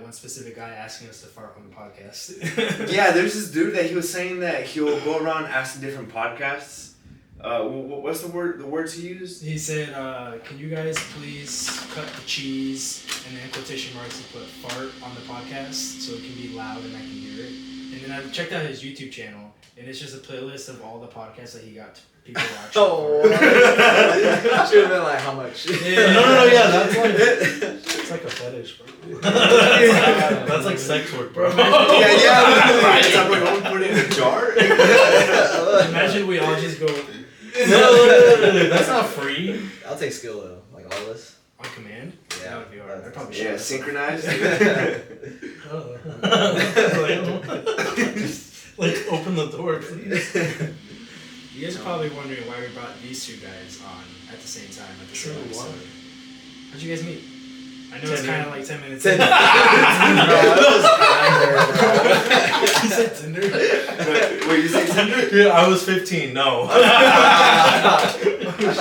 one specific guy asking us to fart on the podcast. Yeah, there's this dude that he was saying that he'll go around asking different podcasts. What's the words he used? He said, "Can you guys please cut the cheese and then quotation marks and put fart on the podcast so it can be loud and I can hear it." And then I checked out his YouTube channel, and it's just a playlist of all the podcasts that he got people watching. Oh, should have been like how much? Yeah. No, yeah, that's like it's like a fetish, bro. That's like sex work, bro. Yeah. It's like we're put it in a jar. Imagine we all just go No, that's not free. I'll take skill though, like all this. on command. Yeah. That would be hard. I probably Yeah, should. synchronized. Like, open the door, please. You guys are probably wondering why we brought these two guys on at the same time at the same True, episode. why? How'd you guys meet? I know it's kind of like 10 minutes. 10 in. You said Tinder? Wait, you say Tinder? Yeah, I was 15. No. I thought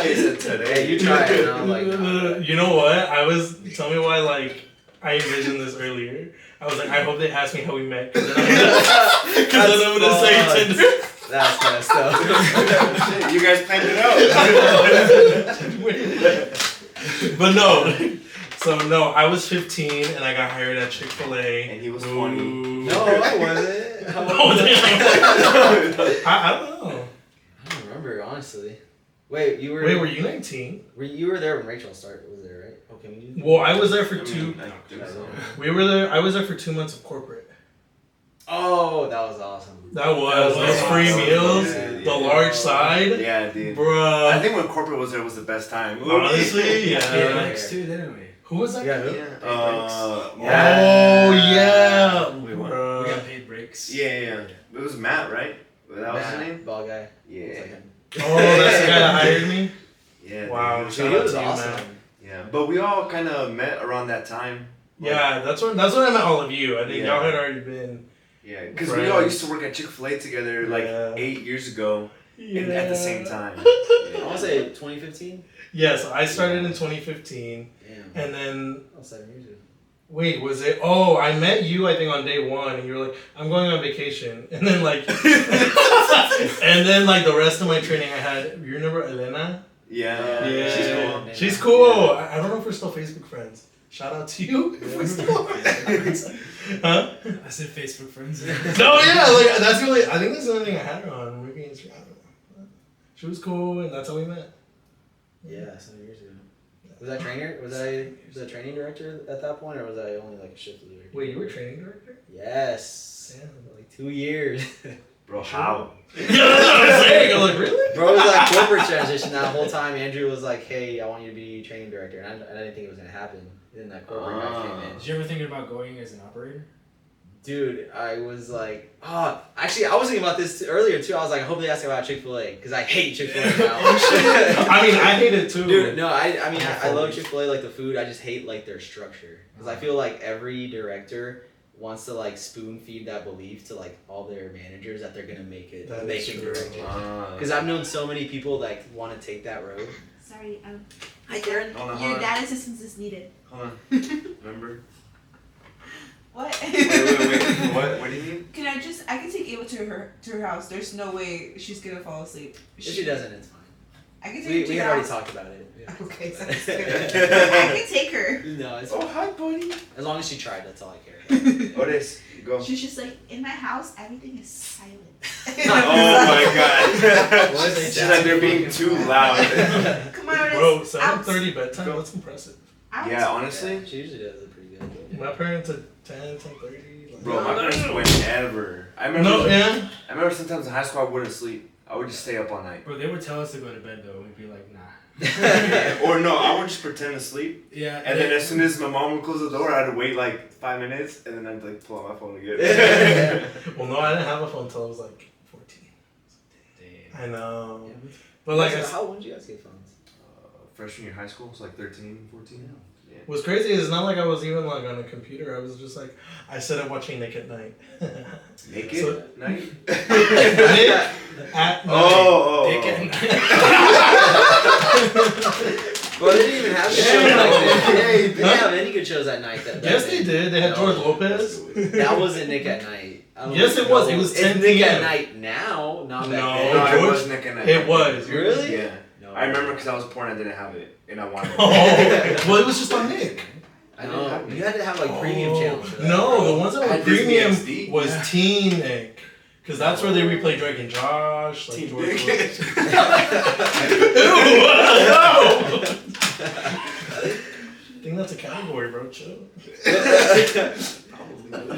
you said today. Hey, you try it. And I'm like, You know what? Tell me why, like, I envisioned this earlier. I was like, I hope they ask me how we met. Because then I'm going to say Tinder. that's messed up. Shit, you guys planned it out. But no. So, no, I was 15 and I got hired at Chick-Fil-A. And he was 20. No, I wasn't. Oh, damn. I don't know. I don't remember, honestly. Wait, you were... Wait, were you 19? You were there when Rachel was there, right? Okay, we do... Well, I was there for I two... think so. I was there for 2 months of corporate. Oh, that was awesome. That was those free awesome. meals, Yeah, the large side. Yeah, dude. Bruh. I think when corporate was there was the best time. Honestly, Yeah, yeah. Lex too, didn't we? Who was that? Yeah, who? Oh, yeah. Wait, what? We Bruh. got paid breaks. Yeah. It was Matt, right? That was his name? Ball guy. Yeah. It's like him. Oh, that's the guy that hired me? Yeah. Wow. dude. Shout He out was to you, awesome. man. Yeah. But we all kind of met around that time. Yeah, that's when I met all of you. I think Yeah. y'all had already been. Yeah, because we all used to work at Chick-Fil-A together like 8 years ago and at the same time. I want to say 2015. Yes, I started in 2015. Damn. And then, Oh, 7 years ago. wait, was it? Oh, I met you, I think, on day one. And you were like, I'm going on vacation. And then, like, the rest of my training I had, you remember Elena? Yeah. Yeah. She's cool. She's cool. I don't know if we're still Facebook friends. Shout out to you if we still are. Huh? I said Facebook friends. No, yeah, like that's the only. I think that's the only thing I had her on. Maybe Instagram. I don't know. She was cool, and that's how we met. Yeah, 7 years ago. Was I trainer? Was I the training director at that point, or was I only like a shift leader? Wait, you were training director? Yes. Damn. Like 2 years. Bro, how? Yeah, that's what I'm saying. I'm like, really? Bro, it was like corporate transition that whole time. Andrew was like, "Hey, I want you to be training director," and I didn't think it was gonna happen. Then that corporate guy came in. Did you ever think about going as an operator? Dude, I was like, actually, I was thinking about this earlier too. I was like, I hope they ask about Chick-fil-A because I hate Chick-fil-A now. I mean, I hate it too. Dude, no, I mean, I love Chick-fil-A, like the food. I just hate like their structure because I feel like every director wants to like spoon feed that belief to like all their managers that they're gonna make it, That make is it true. director. Because I've known so many people like want to take that road. Sorry, Hi, Karen. Hold on, your data assistance is needed. Hold on. Remember? What? Wait. What do you mean? I can take Ava to her house. There's no way she's gonna fall asleep. If she doesn't, it's fine. I can take We her to had your already house. talked about it. Okay, sounds good. I can take her. No, it's Oh, fine. hi, buddy. As long as she tried, that's all I care. Otis, go. She's just like, in my house, everything is silent. Oh my god. What is She's that? like, they're being too loud. Come on, Otis. Bro, Out. 7:30 bedtime. That's impressive. Out. Yeah, honestly. Yeah, she usually does it pretty good. My parents at 10:30. Like, Bro, my parents whenever. I remember. No, yeah. I remember sometimes in high school I wouldn't sleep. I would just stay up all night. Bro, they would tell us to go to bed though. We'd be like, nah. Or no, I would just pretend to sleep. Yeah. And then as soon as my mom would close the door, I had to wait like 5 minutes, and then I'd like pull out my phone again. Well, no, I didn't have a phone until I was like 14. Damn. I know. Yeah. But like, How when did you guys get phones? Freshman year high school, so like 13, 14. what's crazy is it's not like I was even like on a computer. I was just like, I said I'm watching Nick at Night. Naked So- night? Nick at Night. Oh. Dick and- Bro, they didn't even have good shows back then. They didn't have any good shows at night. Yes, they did. They had George Lopez. That wasn't Nick at Night. Yes, it was. It was 10 Nick p.m. at Night now, not back No, then. No, George- it was Nick and Night. It was. Really? Yeah. No. I remember because I was poor and I didn't have it, and I wanted it. Oh, well, it was just on Nick. I didn't have You it. had to have like premium channels for that. No, the ones that I were had Disney premium XD. was Yeah. Teen Nick. Because that's where they replay Drake and Josh. Like Team George Dick. Lopez. Ew, no! I think that's a category, bro. Chill.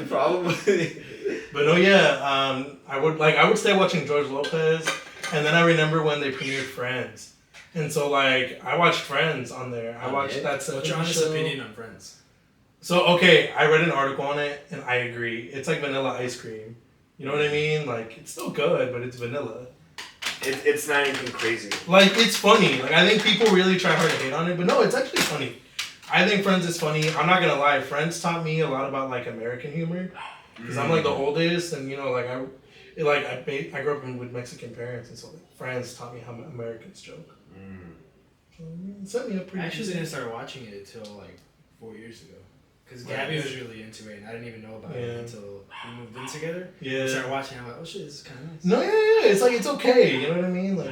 Probably. But no, yeah. I would stay watching George Lopez, and then I remember when they premiered Friends, and so like I watched Friends on there. I watched that. What's your honest opinion on Friends? So okay, I read an article on it, and I agree. It's like vanilla ice cream. You know what I mean? Like it's still good, but it's vanilla. It's not anything crazy. Like it's funny. Like I think people really try hard to hate on it, but no, it's actually funny. I think Friends is funny. I'm not gonna lie. Friends taught me a lot about like American humor. Because I'm like the oldest, and you know, like I grew up with Mexican parents, and so like, Friends taught me how Americans joke. So, it set me up pretty. I actually didn't start watching it until like 4 years ago. Because Gabby was really into it, and I didn't even know about it until we moved in together. Yeah. I started watching it, I'm like, oh shit, this is kind of nice. No, yeah. It's like it's okay. You know what I mean? Like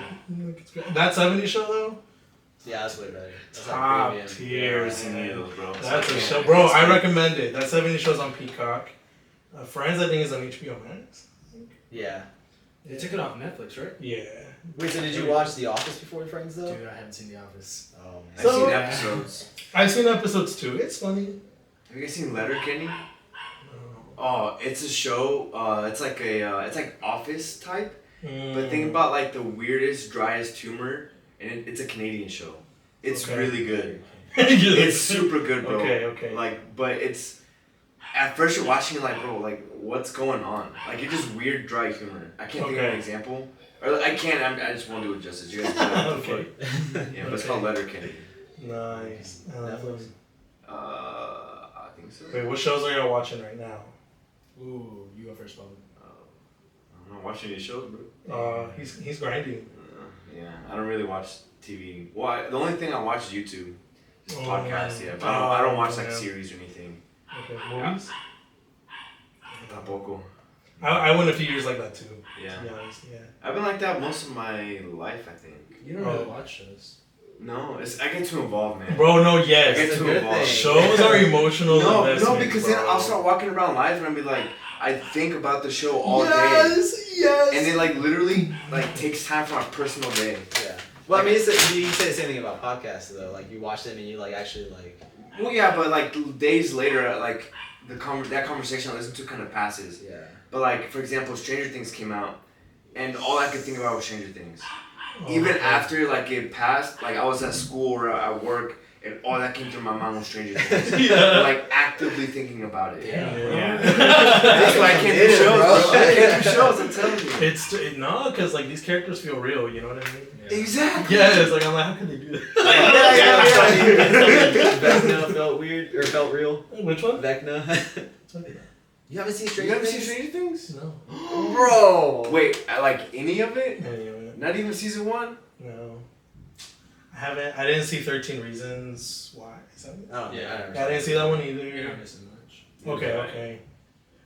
it's great. That '70s show though. Yeah, that's way better. That's Top like premium. tier. Bro. That's a show, bro. I recommend it. That '70s show's on Peacock. Friends, I think, is on HBO Max. Yeah. They took it off Netflix, right? Yeah. Wait, so did you watch The Office before Friends though? Dude, I haven't seen The Office. Oh man. I've So- seen episodes. I've seen episodes too. It's funny. Have you guys seen Letterkenny? Oh, it's a show. It's like it's like Office type. But think about like the weirdest, driest humor, and it's a Canadian show. It's Okay. really good. It's It's super good, bro. Okay. Like, but it's at first you're watching it like, bro, like what's going on? Like it's just weird, dry humor. I can't think of an Okay. example. Or I can't. I just won't do it justice. You guys do it. Okay. Yeah, but it's called Letterkenny. Nice. Netflix. I think so. Wait, what shows are y'all watching right now? Ooh, you go first, Pablo. I'm not watching any shows, bro. He's grinding. Yeah, I don't really watch TV. Well, the only thing I watch is YouTube. It's podcasts, yeah. But I don't watch like series or anything. Okay, movies. Tampoco. I went a few years like that too. Yeah. To be honest, yeah. I've been like that most of my life, I think. You don't really watch shows. No, I get too involved, man. Bro, no, I get yes. too good involved. thing. Shows are emotional No, investment. because bro. then I'll start walking around live and I'll be like, I think about the show all day. Yes. And it like literally like takes time from my personal day. Yeah. Well, I mean, you say the same thing about podcasts though. Like you watch them and you like actually like. Well, yeah, but like days later, like that conversation I listen to kind of passes. Yeah. But like, for example, Stranger Things came out, and all I could think about was Stranger Things. Oh, Even okay. after like it passed, like I was at school or at work, and all that came through my mind was Stranger Things. Yeah. Like actively thinking about it. Yeah. That's why I can't do Get it, shows, bro. bro. I can't do shows. I'm telling you. It's no, because like these characters feel real. You know what I mean? Exactly. Yeah, it's like I'm like, how can they do that? Vecna felt weird or felt real. Which one? Vecna. You haven't seen You Stranger haven't seen Things? Stranger Things? No. Bro. Wait, I like any of it? Anyway, Not even season 1? no. I haven't. I didn't see 13 Reasons Why. Is that it? Oh, Yeah. I didn't see that one You're either. not missing much. Okay.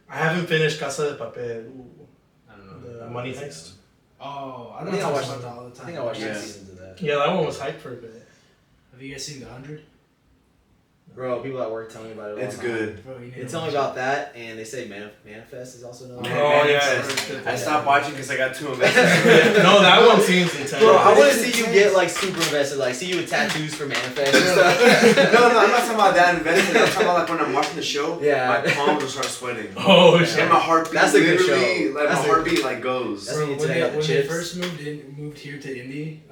I haven't finished Casa de Papel. Ooh, I don't know. the Money Heist. Oh, I I don't think I talk watched- about that all the time. I think I watched Yeah. 6 seasons of that. Yeah, that one was hyped for a bit. Have you guys seen The 100? Bro, people at work tell me about it all It's the time. good. Bro, you need They to tell me watch about that, and they say Manifest is also another Man, one. Oh, yeah. Manifest. I stopped watching because I got too invested. No, that one seems intense. Bro, I want to see you get like super invested, like see you with tattoos for Manifest and stuff. No, I'm not talking about that invested. I'm talking about like when I'm watching the show, Yeah. my palms will start sweating. Oh And shit. my heartbeat That's a good literally, show. like That's my a- heartbeat like goes. That's Bro, when you when take they, out the when they chips. first moved here to Indy,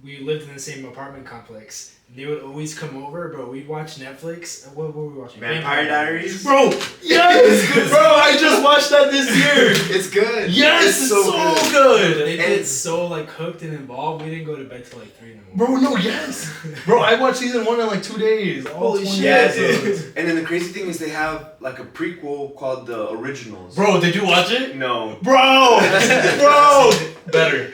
we lived in the same apartment complex. They would always come over, but we'd watch Netflix. What were we watching? Vampire Diaries. Bro, yes! Bro, I just watched that this year. It's good. Yes, it's so good. They And- get so like hooked and involved. We didn't go to bed till like 3 in the Bro, morning. no, yes. Bro, I watched season 1 in like 2 days. All Holy 20 shit. Yeah, episodes. dude. And then the crazy thing is they have like a prequel called The Originals. Bro, did you watch it? No. Bro! Bro! Better.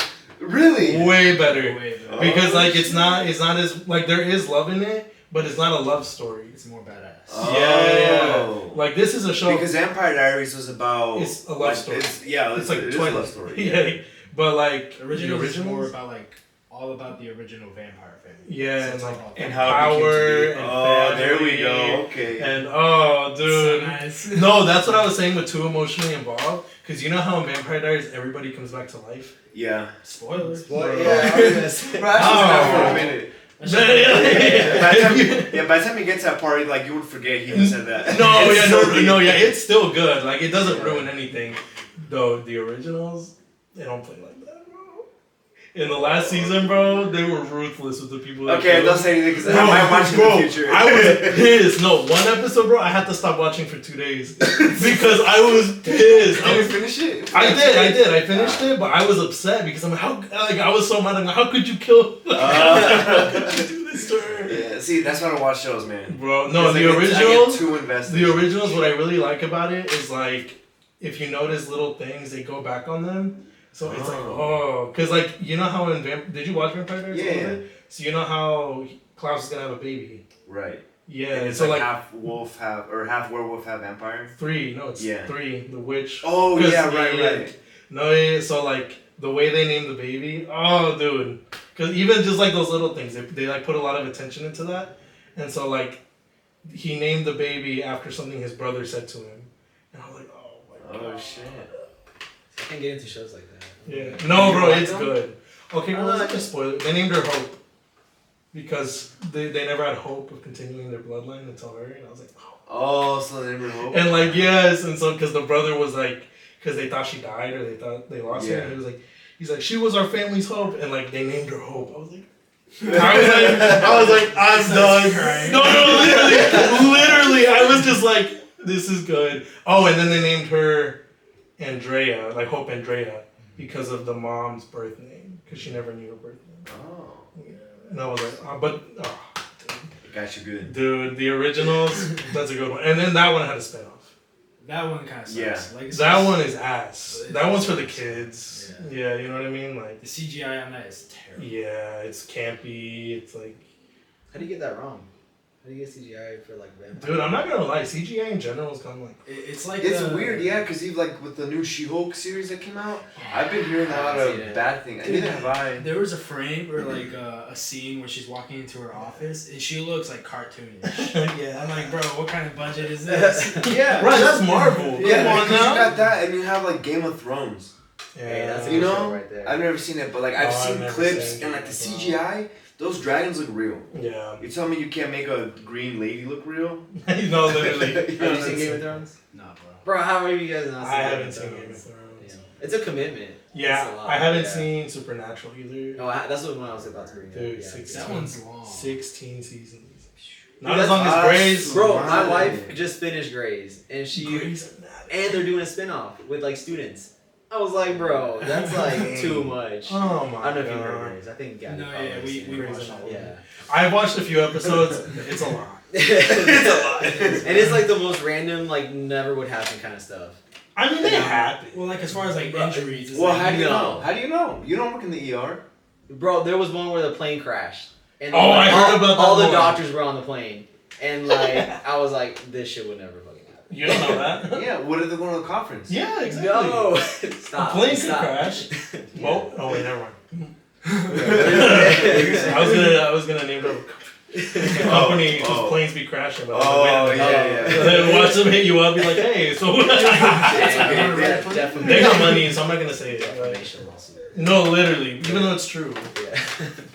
Really? Way better. Way better. Because like it's not as like there is love in it, but it's not a love story. It's more badass. Oh. Like this is a show. Because Vampire Diaries was about. It's a love story. It's like it is a Twilight. love story. Yeah. But like Originals the is originals, more about like all about the original vampire family. yeah, So and it's like all And about- how it became to power be. and Oh, there we family go. Okay. And oh, dude. So nice. No, that's what I was saying with too emotionally involved. Because you know how in Vampire Diaries everybody comes back to life. Yeah. Spoilers. Well, yeah, I was gonna say. Bro, I was Oh. there for a minute. Yeah, yeah. By the time he gets to that part, like you would forget he even said that. No, It's yeah, so no, deep. no, yeah, it's still good. Like it doesn't ruin anything. Though the originals, they don't play like that, bro. In the last season, bro, they were ruthless with the people. That Okay, killed don't them. say anything because I Bro, might watch it in bro, the future. I was pissed. No, one episode, bro, I had to stop watching for 2 days because I was pissed. I Did was you finish it? I did. I finished it, but I was upset because I'm like, I was so mad. I'm like, how could you kill? How could you do this to her? Yeah, see, that's why I don't watch shows, man. Bro, no, It's the like, I originals. get too invested. The originals. What I really like about it is like, if you notice little things, they go back on them. So it's like, because like you know how in did you watch Vampire Diaries? Yeah. So you know how Klaus is gonna have a baby. Right. Yeah. And it's so like, like half wolf, half werewolf, half vampire. 3. No, it's Yeah. 3. The witch. Oh 'Cause, yeah, right. No, yeah, so like the way they named the baby, oh dude, because even just like those little things, they like put a lot of attention into that, and so like he named the baby after something his brother said to him, and I was like, oh my god. Oh shit. I can't get into shows like that. Yeah. No, bro, like it's them? good. Okay, well, I let's like not just spoil it. They named her Hope because they never had hope of continuing their bloodline until her, and I was like, oh. Oh, so they never hope. And like yes, and so because the brother was like, because they thought she died or they thought they lost her, and he was like, he's like, she was our family's hope, and like they named her Hope. I was like, I'm done. No, literally, I was just like, this is good. Oh, and then they named her Andrea, like Hope Andrea, because of the mom's birth name, because she never knew her birth name. Oh. Yeah. And I was like, Got you good. dude, the originals, that's a good one. And then that one had a spinoff. That one kind of sucks. Yeah. Like, it's That just- one is ass. That one's for the kids. Yeah, you know what I mean? Like, The CGI on that is terrible. yeah, it's campy. It's like, How do you get that wrong? How do you get CGI for like vampire? dude, I'm not gonna lie. CGI in general is kind of like, It's like It's the- weird, yeah, because even like with the new She-Hulk series that came out, I've been hearing a I lot haven't seen of it. bad things. Dude, Neither have I. There was a frame or like a scene where she's walking into her office and she looks like cartoonish. yeah. I'm like, bro, what kind of budget is this? Yeah. Right, that's Marvel. Yeah, Come on because you now. got that, and you have like Game of Thrones. Hey, that's a You good know, show right there. I've never seen it, but like I've Oh, I've seen never clips seen and like the Game of CGI. Those dragons look real. Yeah. You tell me you can't make a green lady look real? No, literally. Have you seen Game of Thrones? Nah, bro. Bro, how have you guys not seen I Game haven't of seen Thrones? Game of Thrones. Damn. It's a commitment. Yeah, It's a lot, I haven't yeah. seen Supernatural either. No, that's the one I was about to bring up. Dude, Yeah. 16. That one's long. 16 seasons. Dude, Not as long as that's Grey's. awesome. Bro, my Right. wife just finished Grey's, and Grey's Anatomy. and they're doing a spin-off with like students. I was like, bro, that's like too much. Oh my I don't know if you god. heard Grey's. I think Gabby No, probably yeah, has we seen it. watched all of Yeah. it. I've watched a few episodes. It's a lot. It's a lot. And it's like the most random, like never would happen kind of stuff. I mean, they happen. Well, like as far as like injuries, it's Well, like, how do you No. know? How do you know? You don't work in the ER. Bro, there was one where the plane crashed. And Oh, I heard about that all the one. doctors were on the plane. And like, I was like, this shit would never fucking happen. You don't know that? Yeah. What if they're going to a conference? Yeah, exactly. No! A Stop. plane could stop. crash. Yeah. Well, oh wait, never mind. Yeah. I was gonna name a company whose planes be crashing. But I was like, Oh wait a yeah, minute. yeah. And then watch them hit you up, be like, hey, so Definitely. they got money, so I'm not gonna say it. Like, Defamation lawsuit. no, literally, even though it's true. Yeah.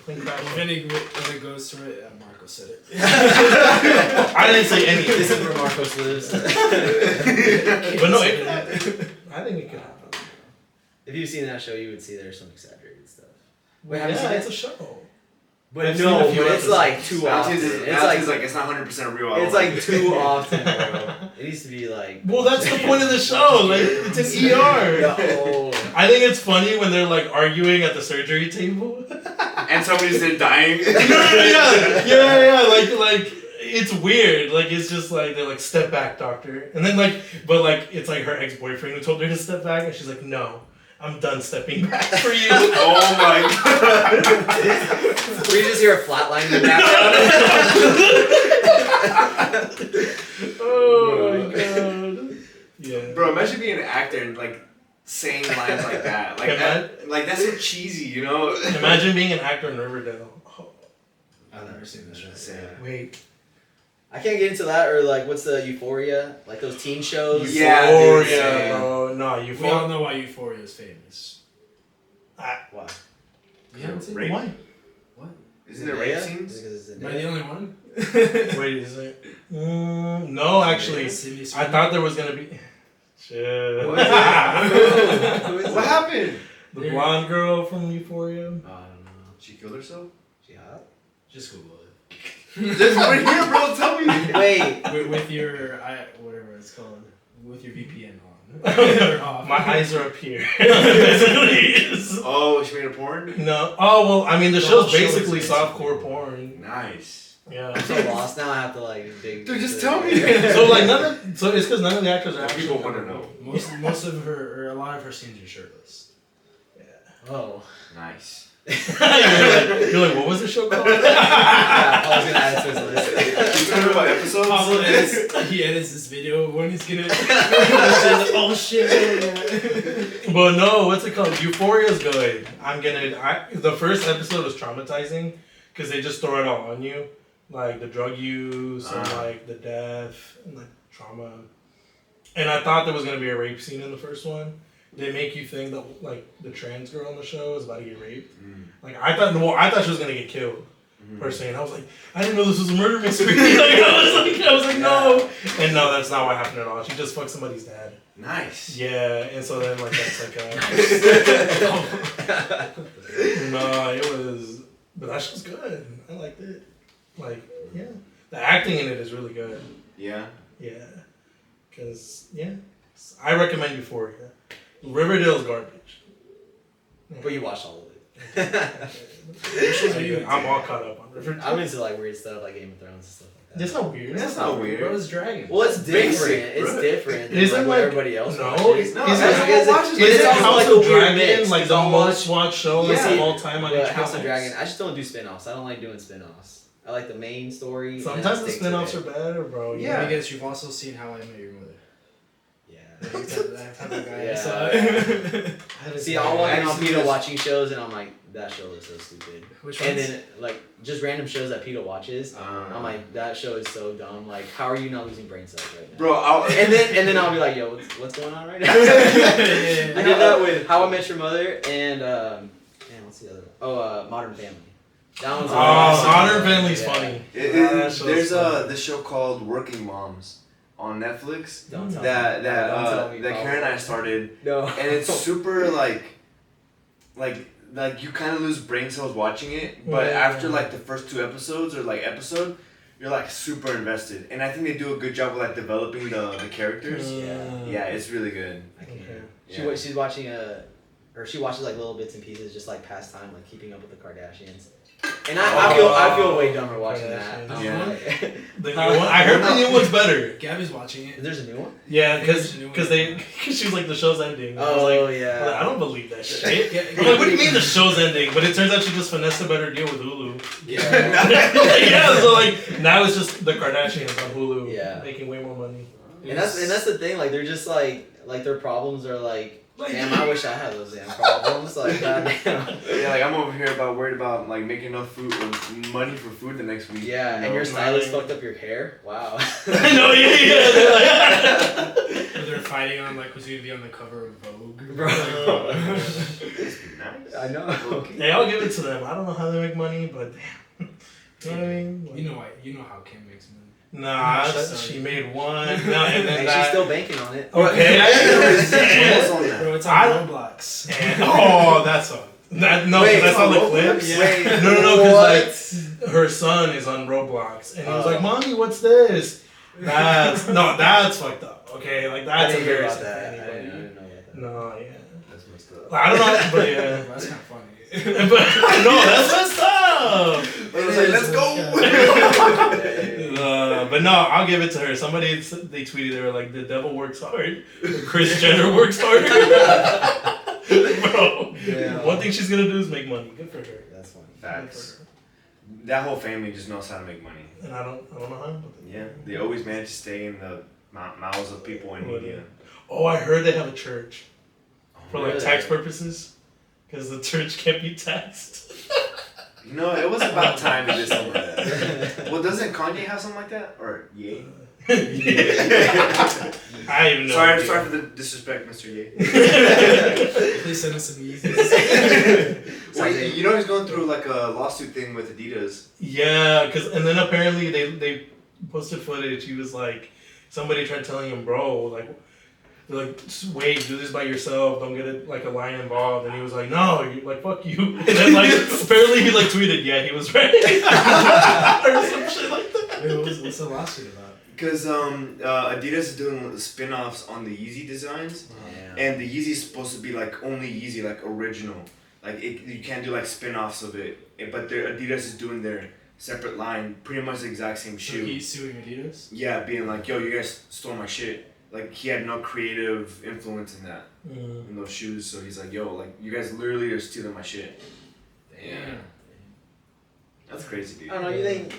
Plane crash. if it goes to it, Marco said it. I didn't say This is anything. where Marcos lives. But no, it, I think it could happen. If you've seen that show, you would see there's some exaggerated stuff. Wait, have you yeah, seen it's it? a show. But I've seen no, a few but it's like episodes. too often. It's like it's not 100% real. I It's don't like too often, bro. It needs to be like. Well, that's the point of the show. Like, it's an ER. No. I think it's funny when they're like arguing at the surgery table. And somebody's there dying. yeah. Like it's weird. Like it's just like they're like step back, doctor, and then like, but like it's like her ex-boyfriend who told her to step back, and she's like no, I'm done stepping back for you. Oh my god. We just hear a flat line in the background. Oh my god. Yeah. Bro, imagine being an actor and like saying lines like that. Like like that's so cheesy, you know? Imagine being an actor in Riverdale. Oh, I've never seen this show. wait. I can't get into that or like what's the Euphoria? Like those teen shows. Yeah, Euphoria, bro. No, We all Euphoria. know why Euphoria is famous. Wow. You haven't seen Rape? it? Why? What? Isn't it rape scenes? Am I the only one? Wait, is it? No, actually. Sydney I Sweeney? thought there was gonna be. Shit. What is it? Who is What happened? The blonde girl from Euphoria. I don't know. She killed herself? She hot? Just Google it. Just right here, bro. Tell me. Wait. With your whatever it's called, with your VPN on. Or off. My eyes are up here. Basically is. Oh, she made a porn? No. Oh well, I mean the The show's whole show is basically basically- softcore porn. Nice. Yeah. I'm so lost now. I have to like dig. Dude, just into tell it. me. So like so it's because none of the actors are actually. People want to know. Most of her, or a lot of her scenes are shirtless. Oh. Nice. You're like, what was the show called? Yeah, I was gonna add it to his list. You talking about episodes? Pablo he edits this video when he's gonna. Oh shit! But no, what's it called? Euphoria's good. The first episode was traumatizing because they just throw it all on you, like the drug use and like the death and like trauma. And I thought there was gonna be a rape scene in the first one. They make you think that like the trans girl on the show is about to get raped. Like I thought she was gonna get killed. Personally, and I was like, I didn't know this was a murder mystery. I was like, no. And no, that's not what happened at all. She just fucked somebody's dad. Nice. Yeah, and so then like that's like no, it was, but that show's good. I liked it. Like yeah, the acting in it is really good. Yeah. Yeah, cause yeah, I recommend Euphoria. Riverdale's garbage. But you watched all of it. I'm all caught up on Riverdale. I'm into like weird stuff like Game of Thrones and stuff like that. That's not weird. That's not weird. Bro, it's dragon. Well, it's different. Basic, It's bro. different. than, Isn't like, what like- everybody else no, watches. No, Is everyone it- watches Is it. it Is it also House like of a weird Dragon, mix, like 'cause the I'll most watch- watched show Yeah. of all time on But HBO? House of Dragon, I just don't do spin-offs. I don't like doing spin-offs. I like the main story. and Sometimes I the stick to spin-offs it. are better, bro. Yeah. I guess you've also seen How I Met Your Mother. Yeah. That type of guy. Yeah. So, See, I'll walk in on Actually, Peter just- watching shows and I'm like, that show is so stupid. which And ones? then like just random shows that Peter watches. I'm like, that show is so dumb. Like, how are you not losing brain cells right now? Bro, And then I'll be like, yo, what's going on right now? Yeah. I did that with How I Met Your Mother and man, what's the other one? Oh, Modern Family. That one's Modern Family's Yeah. funny. there's show's funny. this show called Working Moms on Netflix Don't tell that me. Don't tell me, that Pablo. Karen and I started, No. and it's super like you kind of lose brain cells watching it, but Yeah. after like the first 2 episodes or like episode, you're like super invested, and I think they do a good job of like developing the characters. Yeah, it's really good. I can't. Okay. Yeah. She's watching or she watches like little bits and pieces, just like pastime, like keeping up with the Kardashians. And I feel way dumber watching that. Kardashians. I'm Yeah. like, The new one, I heard the new one's better. Gabby's watching it. there's a new one. Yeah, There's a new one. because she was like the show's ending. I was Oh like, I yeah. don't believe that shit. Yeah, I'm like, what do you mean the show's ending? But it turns out she just finessed a better deal with Hulu. Yeah, so like now it's just the Kardashians on Hulu, Yeah. making way more money. And that's the thing. Like they're just like their problems are like, damn, I wish I had those damn problems. Like goddamn. Yeah, like I'm over here worried about like making enough food or money for food the next week. Yeah, you and know? your stylist fucked up your hair. Wow. I know, yeah. They're like, Or they're fighting on like who's gonna be on the cover of Vogue. Bro. Nice. I know. hey, I'll give it to them. I don't know how they make money, but damn. You know what I mean? Like, You know how Kim makes money. nah, She's she made one. No, and then And that. she's still banking on it. Okay. What's on that? Bro, it's I on don't- Roblox. And, oh, that's on. That, no, Wait, because I saw it's the on clips. Roblox? Wait, No, because what? like her son is on Roblox, and he was Oh. like, "Mommy, what's this?" That's fucked up. Okay, like I that's didn't hear about embarrassing for that. I anybody. didn't know about that. No, yeah. That's messed up. I don't know, but yeah. That's kind of funny. But no, that's messed up. I was like, let's go. But no, I'll give it to her. Somebody they tweeted, they were like, "The devil works hard, but Kris Jenner works harder." Bro. Yeah. One thing she's gonna do is make money. Good for her. That's funny. Facts. That whole family just knows how to make money. And I don't know how. But Yeah, they always manage to stay in the mouths of people in media. Oh, I heard they have a church for like Really? tax purposes, because the church can't be taxed. You know, it was about time to do something like that. Well, doesn't Kanye have something like that? Or Ye? I even know. Sorry for the disrespect, Mr. Ye. Please send us some Yeezys. Well, you know he's going through like a lawsuit thing with Adidas. Yeah, and then apparently they posted footage. He was like, somebody tried telling him, bro, like just wait, do this by yourself. Don't get it like a line involved. And he was like, no, you like fuck you. And then like apparently he like tweeted, yeah, he was right, or some shit like that. Wait, what's the lawsuit about? Because Adidas is doing spin-offs on the Yeezy designs. Yeah. And the Yeezy is supposed to be like only Yeezy, like original. Like you can't do like spin-offs of it. But Adidas is doing their separate line, pretty much the exact same So shoe. he's suing Adidas? Yeah, being like, yo, you guys stole my shit. Like he had no creative influence in that, in those shoes. So he's like, yo, like you guys literally are stealing my shit. Damn. That's crazy, dude. I don't know. You think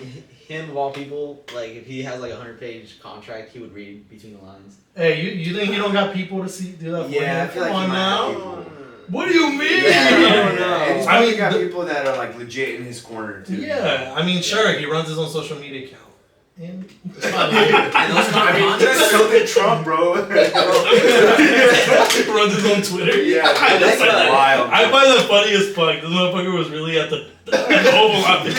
him of all people, like if he has like a 100-page contract, he would read between the lines? Hey, you think he don't got people to do that for Yeah, I him? feel like Come he on might have now. people. What do you mean? Yeah, I don't know. And he's I probably mean, got people that are like legit in his corner too. Yeah, I mean, sure, he runs his own social media account. And And those contracts. Something Trump, bro. runs his own Twitter. Yeah, that's That's like right. wild. I find that funny as fuck. This motherfucker was really at the Oval Office.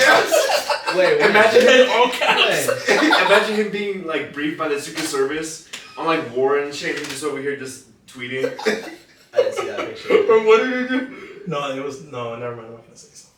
Wait, Imagine In all caps. Imagine him being like briefed by the Secret Service on like war and shit, and just over here just tweeting. I didn't see that picture. Or what did he do? No, never mind. I'm not gonna say something.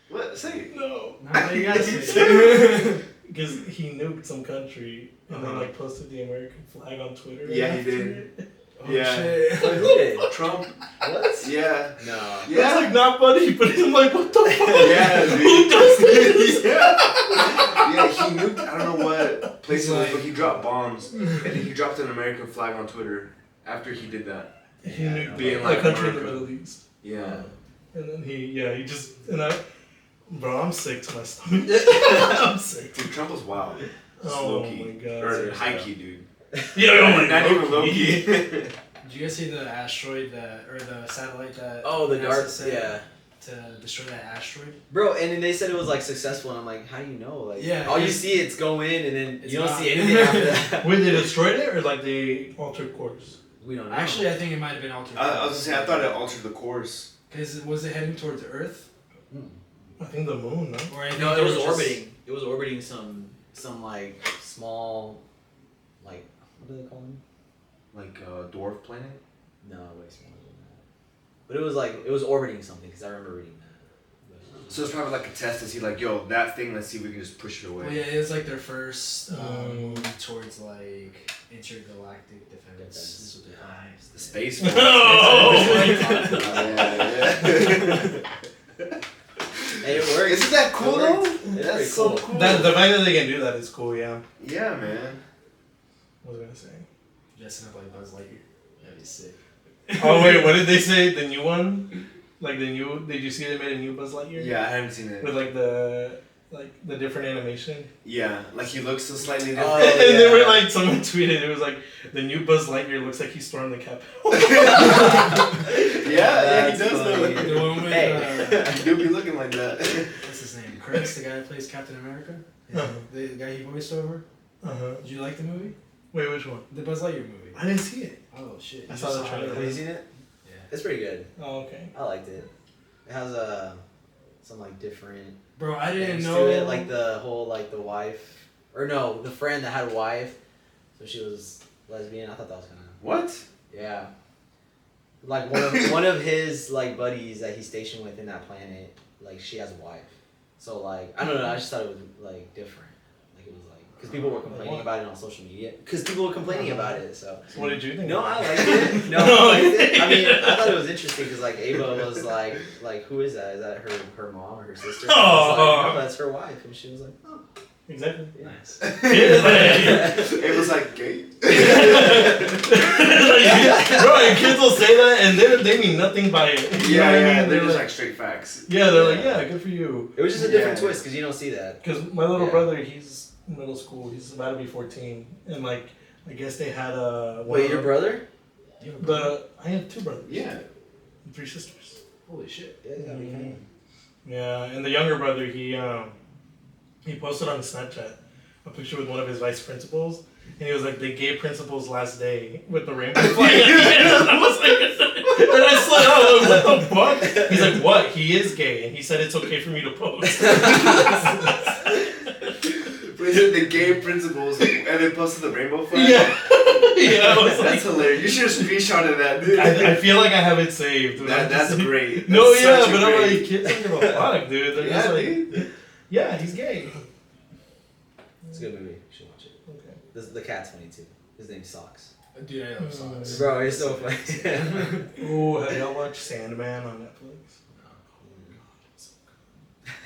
What? Say it. No, No, you guys say because he nuked some country and then like posted the American flag on Twitter. Yeah, he after did. it. Oh, Yeah. shit. Wait, who did? Trump. What? Yeah. No. Yeah. That's like not funny, but I'm like, what the fuck? Yeah, dude. Who does this? Yeah, he nuked, I don't know what place it was, Like- but he dropped bombs. And then he dropped an American flag on Twitter after he did that. He nuked Being a like country in the America. Middle East. Yeah. And then he just, bro, I'm sick to my stomach. I'm sick. Dude, Trump was wild. Oh Low my key. god. Or high key, dude. Yeah, oh my Not even god. low key. Did you guys see the asteroid or the satellite that Oh, the NASA dark. sent Yeah. to destroy that asteroid? Bro, and then they said it was like successful, and I'm like, how do you know? Like, Yeah, all you it's- see it's go in, and then it's you don't not. see anything after that. Wait, they destroyed it or like they altered course? We don't know. Actually, I think it might have been altered. I was gonna say, I thought it altered the course. Because was it heading towards Earth? I think the moon, no? Or I think No, they it was were just- orbiting. It was orbiting some like small, like what do they call them? Like a dwarf planet? No, way smaller than that. But it was orbiting something because I remember reading that. So it's probably like a test to see, like, yo, that thing, let's see if we can just push it away. Well, yeah, it was like their first move towards like intergalactic defense. Is what they call it. The space force. Hey, it works. Isn't that cool, It though? works. It's pretty That's so cool. The fact that they can do that is cool, yeah. Yeah, man. What was I gonna say? Dressing up like Buzz Lightyear. That'd be sick. Oh wait, what did they say? The new one? Like did you see they made a new Buzz Lightyear? Yeah, I haven't seen it. With like the different animation. Yeah, like he looks so slightly different. Oh, And they yeah. were like, someone tweeted, it was like, the new Buzz Lightyear looks like he stormed the Capitol. Yeah, he That's does funny. The one with Hey. He do be looking like that. what's his name? Chris, the guy that plays Captain America. The guy he voiced over. Uh-huh. Did you like the movie? Wait, which one? The Buzz Lightyear movie. I didn't see it. Oh shit! I You saw just the trailer. Have you seen it? Yeah. It's pretty good. Oh, okay. I liked it. It has some like different Bro, I didn't things know. to it, like the whole like the wife, or no, the friend that had a wife, so she was lesbian. I thought that was kind of What? yeah. Like one of his like buddies that he's stationed with in that planet, like she has a wife. So like I don't know. I just thought it was like different. Like it was like because people were complaining about it on social media. Because people were complaining about it. So What did you think? no, about I it? liked it. No, I liked it. I mean, I thought it was interesting because like Ava was like who is that? Is that her mom or her sister? I was like, Oh. no, that's her wife, and she was like, oh. Exactly. Nice. It was like gay. Bro, and kids will say that and they mean nothing by it. You know what I mean? They're just like straight facts. Yeah, they're like, yeah, good for you. It was just a different twist because you don't see that. Because my little Yeah. brother, he's in middle school. He's about to be 14, and like, I guess they had a. Wait, your brother? I have 2 brothers. Yeah. And 3 sisters. Holy shit. Yeah, Yeah, and the younger brother, he posted on Snapchat a picture with one of his vice principals, and he was like, the gay principal's last day with the rainbow flag. And I was like, and I slid out, I was like, what the fuck? He's like, what? He is gay, and he said it's okay for me to post. The gay principals, and they posted the rainbow flag. Yeah. Yeah, I was like, That's hilarious. You should have screenshotted that, dude. I feel like I have it saved. That's great. No, That's yeah, such a but I'm great- like, kids don't give a fuck, dude. They're just like, dude. yeah, he's gay. It's a good movie. You should watch it. Okay. The cat's funny too. His name's Socks. Dude, I love socks. Bro, he's so funny. Ooh, have y'all watched Sandman on Netflix?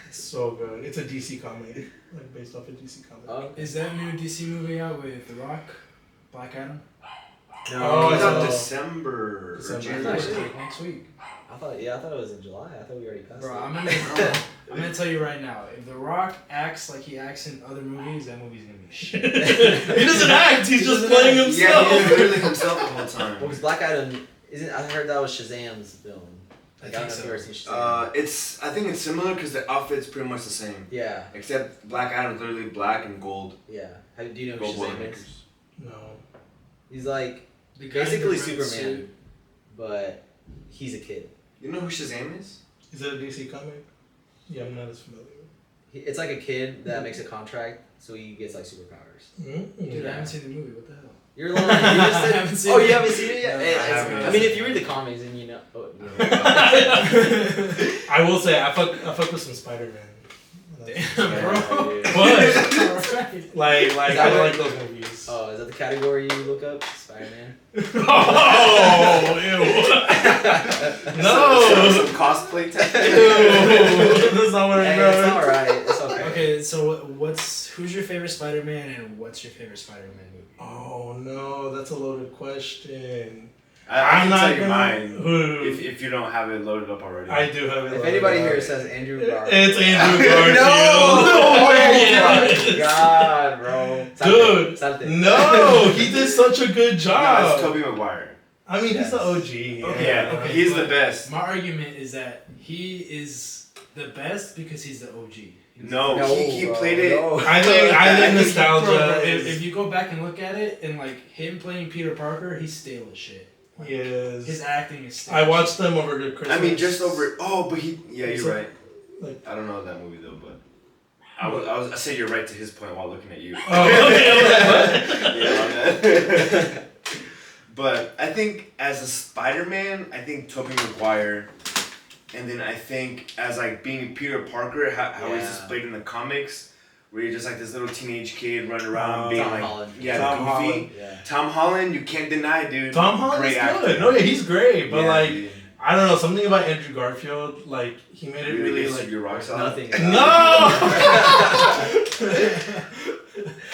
It's so good. It's a DC comic, like based off a DC comic. Is that new DC movie out with The Rock? Black Adam? Oh, It's I on saw- December or December. January. Next week. I thought it was in July. I thought we already passed Bro, it. I'm gonna tell you right now, if The Rock acts like he acts in other movies, that movie's gonna be shit. He doesn't act. He's just doesn't playing act. Yeah, himself. he's literally himself the whole time. Well, because Black Adam isn't. I heard that was Shazam's film. Like, I don't know if think you ever seen Shazam. I think it's similar because the outfit's pretty much the same. Yeah, Except Black Adam's literally black and gold. yeah. Do you know who Gold Shazam boilermakers. is? No. He's like The guy in basically the red Superman, suit. but he's a kid. You know who Shazam is? Is it a DC comic? Yeah, I'm not as familiar. It's like a kid that makes a contract, so he gets like superpowers. Dude, I haven't seen the movie. What the hell? You're lying. You just said, I haven't seen oh, it. you haven't seen it yet? No, It's- haven't. I mean, if you read the comics, then you know. Oh, I will say I fuck with some Spider-Man. Damn, bro. But like Is I that what- like those movies. Oh, is that the category you look up? Spider-Man. Oh, ew. No. Some cosplay tech. Ew. That's not what I Hey, know. it's alright. It's okay. Okay, so who's your favorite Spider-Man and what's your favorite Spider-Man movie? Oh no, that's a loaded question. I can tell you gonna- mine Who? if you don't have it loaded up already. I do have it. If loaded anybody up. here says Andrew Garfield. It's Andrew Garfield. No way! Yes. God, bro. Dude, Something. No, he did such a good No, job. it's Tobey Maguire. I mean, he's the OG. Okay, Yeah, okay, he's but the best. My argument is that he is the best because he's the OG. No, No, he bro, played it. no. I think nostalgia. Bro, is, if you go back and look at it, and like him playing Peter Parker, he's stale as shit. Like, yes. his acting is stale. I watched them over the Christmas. I mean, just over. Oh, but he. Yeah, He's you're like- right. like- I don't know that movie though, but I say you're right to his point while looking at you. Oh, okay. Yeah, on that. But I think as a Spider-Man, I think Tobey Maguire, and then I think as like being Peter Parker, how he's Yeah. displayed in the comics, where you're just like this little teenage kid running around being Tom like Holland. yeah, Tom goofy. Holland. Yeah. Tom Holland, you can't deny, dude. Tom Holland Great is actor. good. No, yeah, he's great. But Yeah, like, dude. I don't know, something about Andrew Garfield, like he made it Really really gets like. your rocks off. Nothing.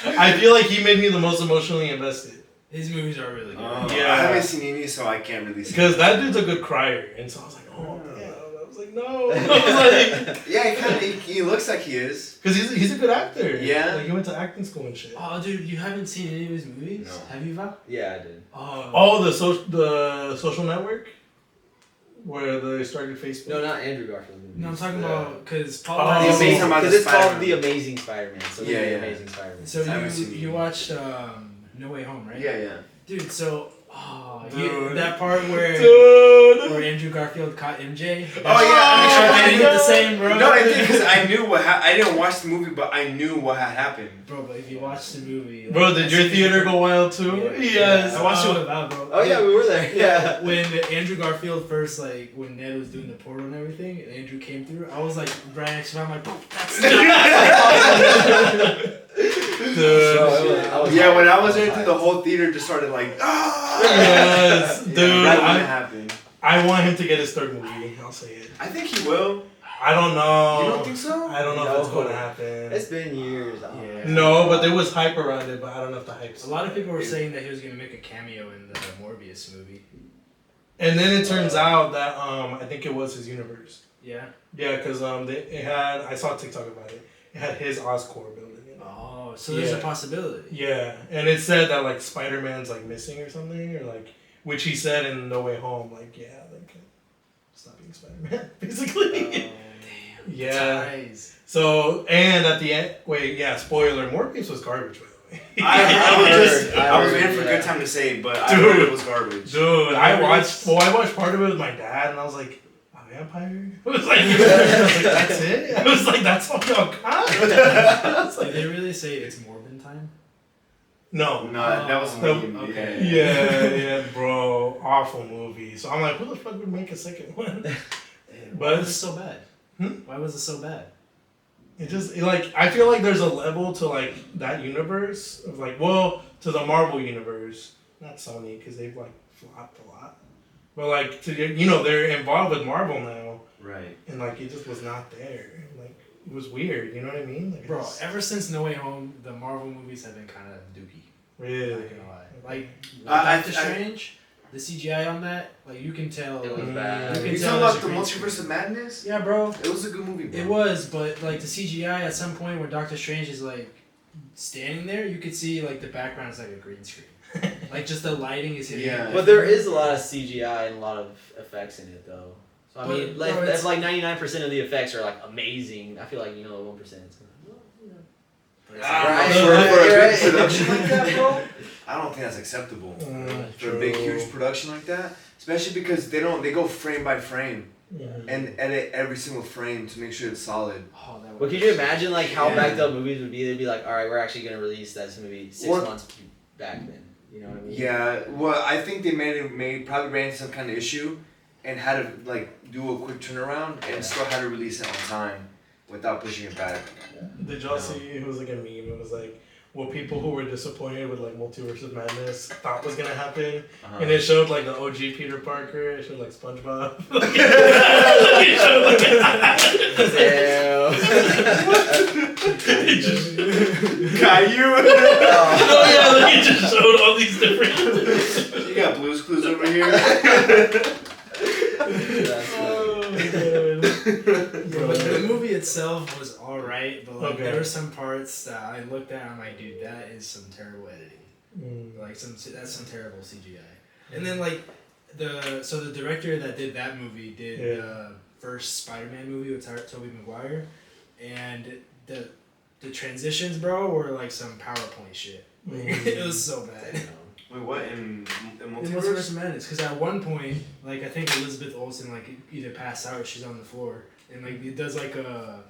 I feel like he made me the most emotionally invested. His movies are really good. Yeah. I haven't seen any, so I can't really see. Because that dude's a good crier. And so I was like, oh, damn. I was like, no. I was like, Yeah, he looks like he is. because he's a good actor. Yeah. Like he went to acting school and shit. Oh, dude, you haven't seen any of his movies? No. Have you, Val? Yeah, I did. Oh, Oh, the social network? Where they started Facebook? No, not Andrew Garfield. no, I'm talking about because Oh, Paul. The has- Amazing- about Because the it's called Spider-Man. The Amazing Spider-Man. So Yeah, yeah, yeah. The Amazing Spider-Man. So I haven't seen you it. watched No Way Home, right? Yeah. Dude, so Dude. that part where Dude. Andrew Garfield caught MJ. Oh, yeah, I didn't get the same, bro. No, I did because I knew what I didn't watch the movie, but I knew what had happened. Bro, but if you watch the movie, like, Bro, did your theater go wild too? Yeah. Yes. I watched it with Val, bro. Oh, yeah, we were there. Yeah. When Andrew Garfield first, like, when Ned was doing the portal and everything, and Andrew came through, I was like, right next to him, I'm like, bro, that's Dude. Yeah, when I was there, through the whole theater just started like, ah! Yes, dude. Yeah, right when it happened. I want him to get his third movie. I'll say it. I think he will. I don't know. You don't think so? I don't know if it's going to happen. It's been years. Yeah. No, but there was hype around it, but I don't know if the hype's... A lot of people were saying that he was gonna make a cameo in the Morbius movie. And then it turns out that I think it was his universe. Yeah. Yeah, because it had... I saw a TikTok about it. It had his Oscorp building in it. Oh, so there's a possibility. Yeah, and it said that like Spider-Man's like missing or something, or like... Which he said in No Way Home, like, yeah, like... Stop being Spider-Man, basically. Yeah. Ties. So, and at the end, spoiler, Morbius was garbage, by the way. I was waiting for a good time to say it, but I heard it was garbage. Dude, I watched part of it with my dad, and I was like, a vampire? I was like, that's it? I was like, that's all y'all got? Did they really say it's Morbin time? No. No, that was a meme. Okay. Yeah, bro. Awful movie. So I'm like, who the fuck would make a second one? Why was it so bad? Hmm? Why was it so bad? I feel like there's a level to like that universe of like, to the Marvel universe, not Sony because they've like flopped a lot, but like they're involved with Marvel now, right? And like it just was not there. Like it was weird, you know what I mean? Like, Bro, ever since No Way Home, the Marvel movies have been kind of dookie. Really? Not gonna lie. Like Doctor Strange, the CGI on that, like you can tell. It was bad. You talking about the Multiverse of Madness? Yeah, bro. It was a good movie, bro. It was, but like the CGI at some point where Doctor Strange is like standing there, you could see like the background is like a green screen. Like just the lighting is hitting. Yeah. But there is a lot of CGI and a lot of effects in it, though. So I mean, like bro, that's like 99% of the effects are like amazing. I feel like the 1%. For a Right. big production like that, bro, I don't think that's acceptable. For a big, True. huge production like that, especially because they go frame by frame Mhm. and edit every single frame to make sure it's solid. Oh, that But would could you imagine like how Yeah. backed up movies would be? They'd be like, all right, we're actually gonna release that movie 6 What? months back then. You know what I mean? Yeah, well, I think they probably ran into some kind of issue and had to like do a quick turnaround and still had to release it on time without pushing it back. Did y'all see? It was like a meme. It was like what people who were disappointed with like Multiverse of Madness thought was gonna happen, and it showed like the OG Peter Parker. It showed like SpongeBob. It showed like it just, Caillou! oh yeah, like it just showed all these different. You got Blue's Clues over here. But the movie itself was alright, but like Okay. there were some parts that I looked at and I'm like, dude, that is some terrible editing. Like that's some terrible CGI. And then like the director that did that movie did the first Spider-Man movie with Tobey Maguire, and the transitions, bro, were like some PowerPoint shit. It was so bad. Wait, what? In In Multiverse? Multiverse of Madness, because at one point, like I think Elizabeth Olsen like either passed out or she's on the floor, and like it does like a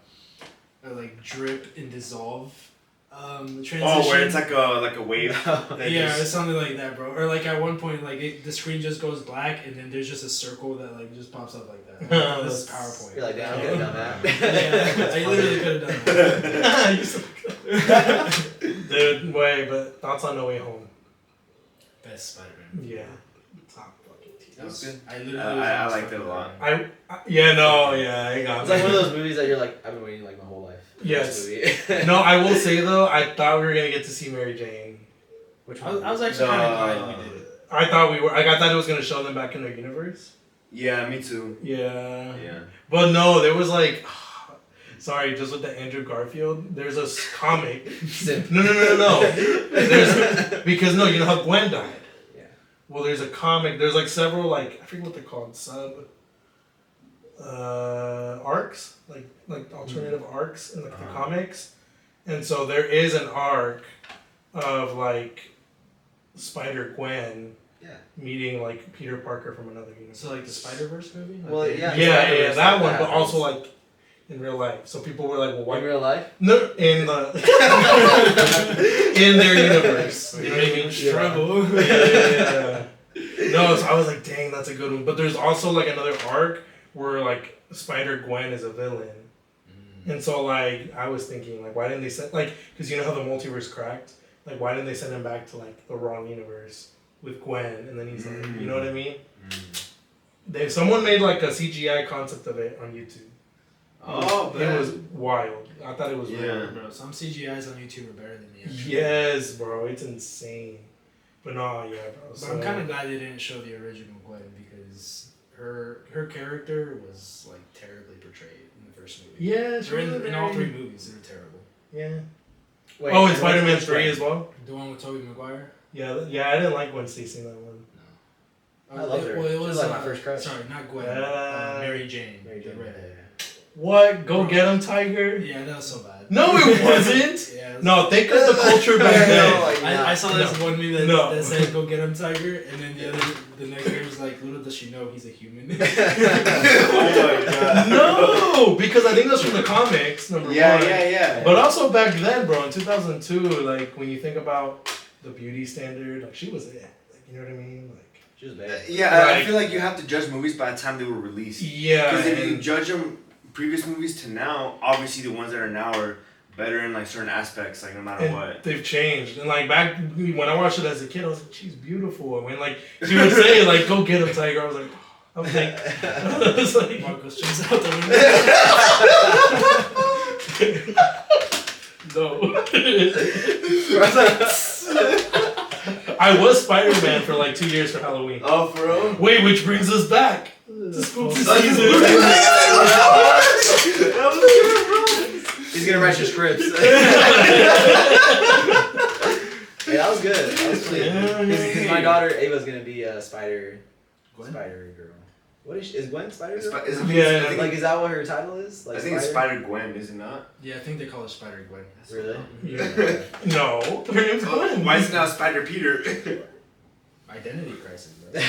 like drip and dissolve transition. Oh, where it's like a wave. Yeah, it's something like that, bro. Or like at one point, like the screen just goes black, and then there's just a circle that like just pops up like that. Like, this is PowerPoint. You're like, damn, I could have done that. Yeah, I literally could have done that. Dude, but thoughts on No Way Home? Best Spider-Man. Yeah, top fucking tier. That was, good. I literally. I liked it a lot. I got It's like one of those movies that you're like, I've been waiting like my whole life. for Yes. this movie. No, I will say though, I thought we were gonna get to see Mary Jane. Which I one? was actually kind of glad we did it. I thought we were. I thought it was gonna show them back in their universe. Yeah, me too. Yeah. Yeah. But no, there was like, sorry, just with the Andrew Garfield. There's a comic. No. Because you know how Gwen died. Yeah. Well, there's a comic. There's like several like I forget what they're called arcs, like alternative arcs in like the comics, and so there is an arc of like Spider-Gwen meeting like Peter Parker from another universe. So like the Spider-Verse movie. Like Well, the- yeah. Yeah, that one, but happens. also like in real life. So people were like, well, why? In real life? No, in the in their universe. You know what I mean? Struggle. Yeah. No, so I was like, dang, that's a good one. But there's also like another arc where like Spider-Gwen is a villain. And so like I was thinking like, why didn't they send because you know how the multiverse cracked? Like why didn't they send him back to like the wrong universe with Gwen? And then he's like, you know what I mean? Someone made like a CGI concept of it on YouTube. Oh, It man. was wild. I thought it was Yeah. real. Bro, some CGIs on YouTube are better than me. Yes, bro. It's insane. But no, yeah, bro. But So, I'm kind of glad they didn't show the original Gwen because her character was like terribly portrayed in the first movie. yeah, They're in all three movies. They're terrible. Yeah. Wait, Oh, and which Spider-Man one's 3 Gwen? as well? The one with Tobey Maguire. Yeah, I didn't like Gwen Stacy in that one. I loved her. Well, it She was was like my first crush. Sorry, not Gwen. Uh, Mary Jane. Mary Jane. The Yeah, redhead. What? Go get him, Tiger? Yeah, that was so bad. No, it wasn't. Yeah, it was- No, think of the culture back No, then. like, I saw this one meme that, No. that said "Go get him, Tiger," and then the next year was like, "Little does she know he's a human." Oh my god. No, because I think that's from the comics. Number one. Yeah. But also back then, bro, in 2002, like when you think about the beauty standard, like she was it. Like, you know what I mean? Like, She was bad. Yeah, I Like- feel like you have to judge movies by the time they were released. yeah. Because if you and- judge them previous movies to now, obviously the ones that are now are better in like certain aspects, like no matter and what. they've changed. And like back when I watched it as a kid, I was like, she's beautiful. And when like she would say like, "Go get him, Tiger," I was like, I was like, Marcos jumps out the window. no. I was Spider-Man for like 2 years for Halloween. Oh, for real? Wait, which brings us back to spooky season. He's gonna write your scripts. Yeah, that was good. That was clean. Because my daughter Ava's gonna be a Spider Girl. What is she? Is Gwen Spider Girl? Yeah, Like, is that what her title is? Like I think it's Spider Gwen, is it not? Yeah, I think they call her Spider Gwen. Really? Yeah. No, her name's Gwen. Why is it now Spider Peter? Identity crisis, bro.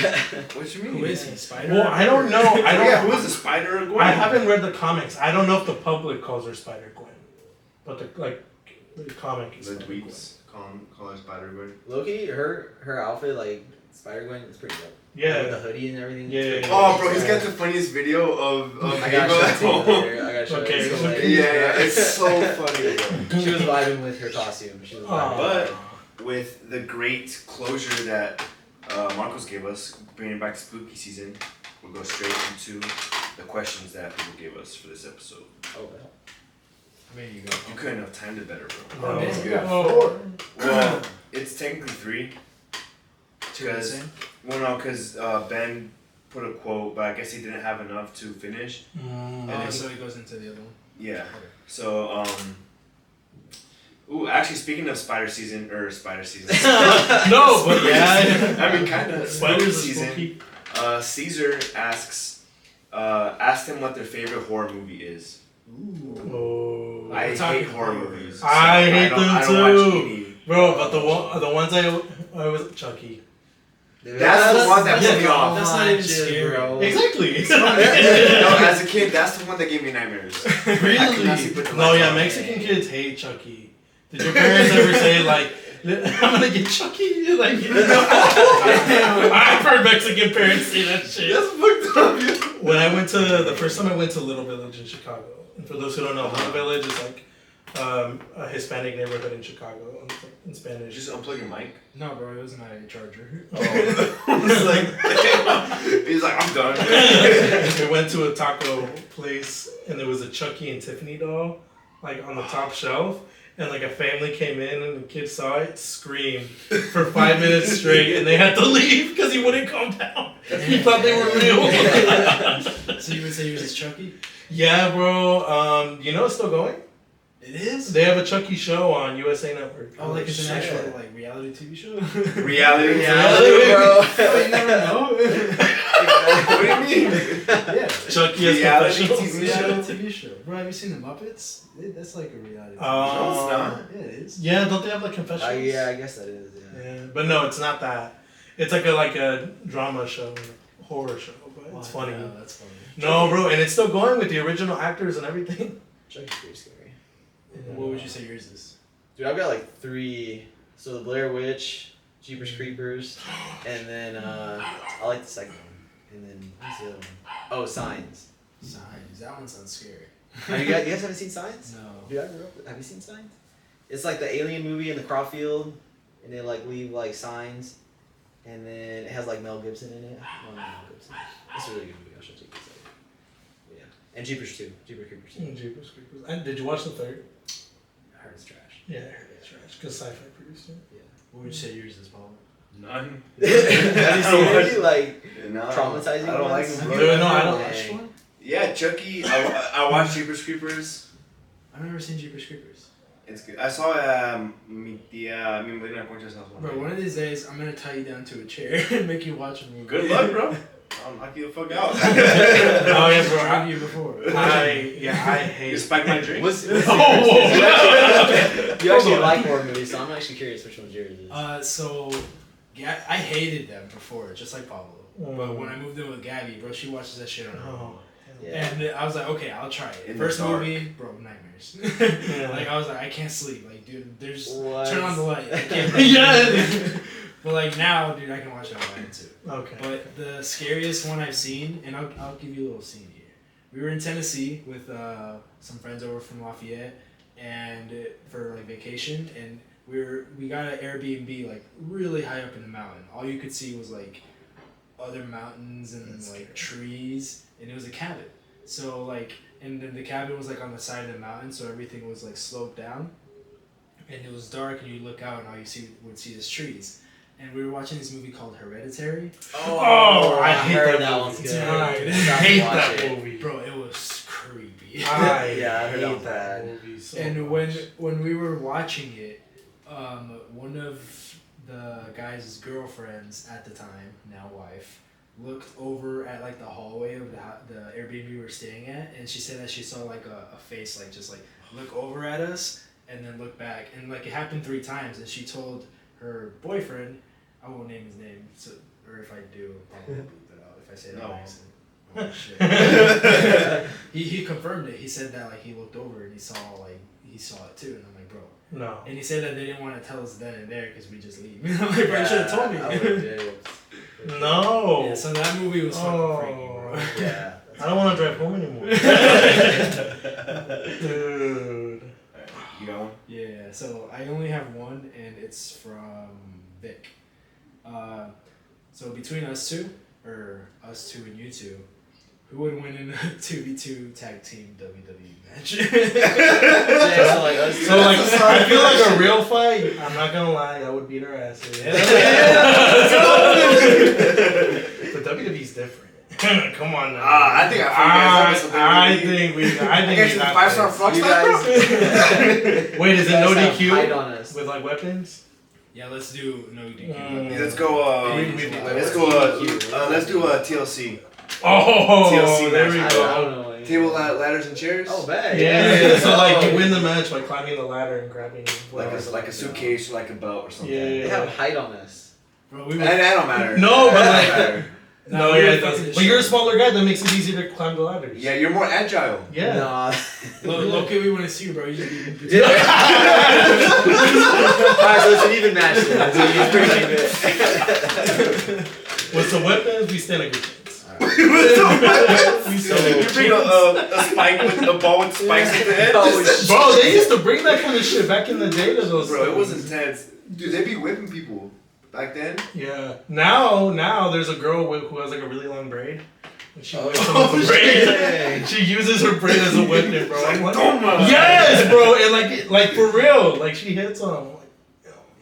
What you mean? Who is he? Spider? Well, I don't know. Who is the Spider or Gwen? I haven't read the comics. I don't know if the public calls her Spider Gwen, but the comic is The Spider Gwen. tweets call her Spider Gwen. Loki, her outfit, like Spider Gwen, it's pretty dope. Yeah. With the hoodie and everything. Yeah. Oh, bro, he's got the funniest video of I gotta show it to you Ava. later. I gotta show Okay. it to you later. Yeah, it's so funny, bro. She was vibing with her costume. She was vibing. But with the great closure that Marcos gave us, bringing it back to spooky season, we'll go straight into the questions that people gave us for this episode. Oh, well. I mean, you go. You couldn't have timed it better, bro. No. Oh, man, It's you good. got 4. Well, it's technically 3. Two of the same? Well, no, because Ben put a quote, but I guess he didn't have enough to finish. Mm. Oh, so it goes into the other one. Yeah. Okay. So, ooh, actually, speaking of Spider season. No, but yeah. I mean, kind of. Spiders are season. spooky. Caesar asked him what their favorite horror movie is. Oh. I We're talking hate horror horror. movies. I hate them I don't too. watch any. Bro, but the ones I was Chucky. That's the one that put me off. That's not even scary. bro. Exactly. No, as a kid, that's the one that gave me nightmares. I could not see put the No, lights yeah, on. Mexican kids hate Chucky. Did your parents ever say like, "I'm gonna get Chucky"? Like, I've heard Mexican parents say that shit. That's fucked up. When I went to the first time I went to Little Village in Chicago, and for those who don't know, Little Village is like a Hispanic neighborhood in Chicago in Spanish. Just unplug your mic. No, bro, it was my charger. It's like, he's like, I'm done. We went to a taco place, and there was a Chucky and Tiffany doll, like on the top shelf. And like a family came in, and the kids saw it, screamed for 5 minutes straight, and they had to leave because he wouldn't calm down. He thought they were real. So you would say yours is Chucky? Yeah, bro. You know it's still going. It is? They have a Chucky show on USA Network. Oh, like it's an shit. actual like reality TV show? Reality. bro. Oh, you never know. What do you mean? Yeah. Chucky as Reality professional. TV show? Reality TV show. Bro, have you seen the Muppets? That's like a reality TV No, it's show. not. Yeah, it is. Yeah, don't they have like confessions? Yeah, I guess that is. Yeah. Yeah, but no, it's not that. It's like a drama show, horror show, but it's funny. Oh, that's funny. No, bro, and it's still going with the original actors and everything. Chucky's pretty scary. What would you say yours is? Dude, I've got like 3. So the Blair Witch, Jeepers Creepers, and then I like the second one. And then what's the other one? Oh, Signs. Signs. That one sounds scary. You guys haven't seen Signs? No. Dude, I grew up. Have you seen Signs? It's like the alien movie in the crop field, and they like leave like signs, and then it has like Mel Gibson in it. No, not Mel Gibson. It's a really good movie. I'll show it to you. And Jeepers 2. Jeepers Creepers 2. Jeepers Creepers. Did you watch the third? I heard it's trash. Yeah, I heard it's trash. Because sci-fi produced it. What would you say yours is, Pablo? None. Have you seen any like No, traumatizing I don't like ones? them, Dude, bro. no, I don't Dang. watch one. Yeah, Chucky. I watched Jeepers Creepers. I've never seen Jeepers Creepers. It's good. I saw mi madrina Concha's house one Bro, day. one of these days, I'm gonna tie you down to a chair and make you watch a movie. Good luck, bro. I'll knock you the fuck out. Oh yeah, bro. I've you before. I You hate. spiked my drink. What's Oh, you actually Hold on. like horror movies, so I'm actually curious which one yours is. So, I hated them before, just like Pablo. But when I moved in with Gabby, bro, she watches that shit on her own. Oh, Yeah. And I was like, okay, I'll try it. In First the dark. movie, bro, nightmares. Yeah. Like, I was like, I can't sleep. Like, dude, there's... What? Turn on the light. I can't Yeah. But, like, now, dude, I can watch it on my own, too. Okay. But the scariest one I've seen, and I'll give you a little scene here. We were in Tennessee with some friends over from Lafayette, and for like vacation, and we got an Airbnb like really high up in the mountain. All you could see was like other mountains and like trees, and it was a cabin. So like, and then the cabin was like on the side of the mountain, so everything was like sloped down, and it was dark, and you look out, and all you would see is trees. And we were watching this movie called Hereditary. Oh, I hate heard that one's movie. good. I Stop hate watching that it. movie. Bro, it was creepy. I Yeah, I heard that hate was that bad. movie so And much. when we were watching it, one of the guys' girlfriends at the time, now wife, looked over at like the hallway of the Airbnb we were staying at, and she said that she saw like a face like just like look over at us and then look back, and like it happened 3 times, and she told her boyfriend, I won't name his name, so, or if I do, I'll bleep it out if I say that by accident. Oh, shit. he confirmed it. He said that like he looked over and he saw it too, and I'm like, bro. No. And he said that they didn't want to tell us then and there because we just leave. I'm like, bro, you should have told me. I would've did. No. Yeah, so that movie was fucking freaky, bro. Yeah. I don't want to drive home anymore. Dude. You got one? Yeah, so I only have one, and it's from Vic. So between us two and you two, who would win in a 2v2 tag team WWE match? Yeah, So like, I feel like a real fight. I'm not gonna lie, I would beat her ass. Yeah. The WWE's different. Come on now. I think I think we I guess it's got 5-star this. flux You type, bro. Wait, is it no Height DQ on us. with like weapons? Yeah, let's do no DQ. Let's go. Let's do TLC. Oh, TLC there we match. go. I don't know. Table ladders and chairs. Oh, bad. Yeah, so like you win the match by climbing the ladder and grabbing Like a suitcase or like a belt or something. Yeah. They have height on us. Bro, we And would, that don't matter. No, but That like- don't matter. No, we yeah, would it fucking does. But you're a shit. smaller guy, that makes it easier to climb the ladders. Yeah, you're more agile. Yeah. Nah. Loki, we want to see you, bro. You just Yeah. Alright, so it's an even match then. It's pretty even. With some weapons, we stand a good chance. We stand a You good bring chance. a spike with a ball with spikes at the end. Oh, shit. Bro, they used to bring that kind of shit back in the day to those. Bro, it was things. intense. Dude, they be whipping people back then. Yeah. Now there's a girl who has like a really long braid. And she whips Oh, them with a braid. shit. She uses her braid as a weapon, bro. I'm like, Toma. yes, bro, and like for real, like she hits them. I'm like,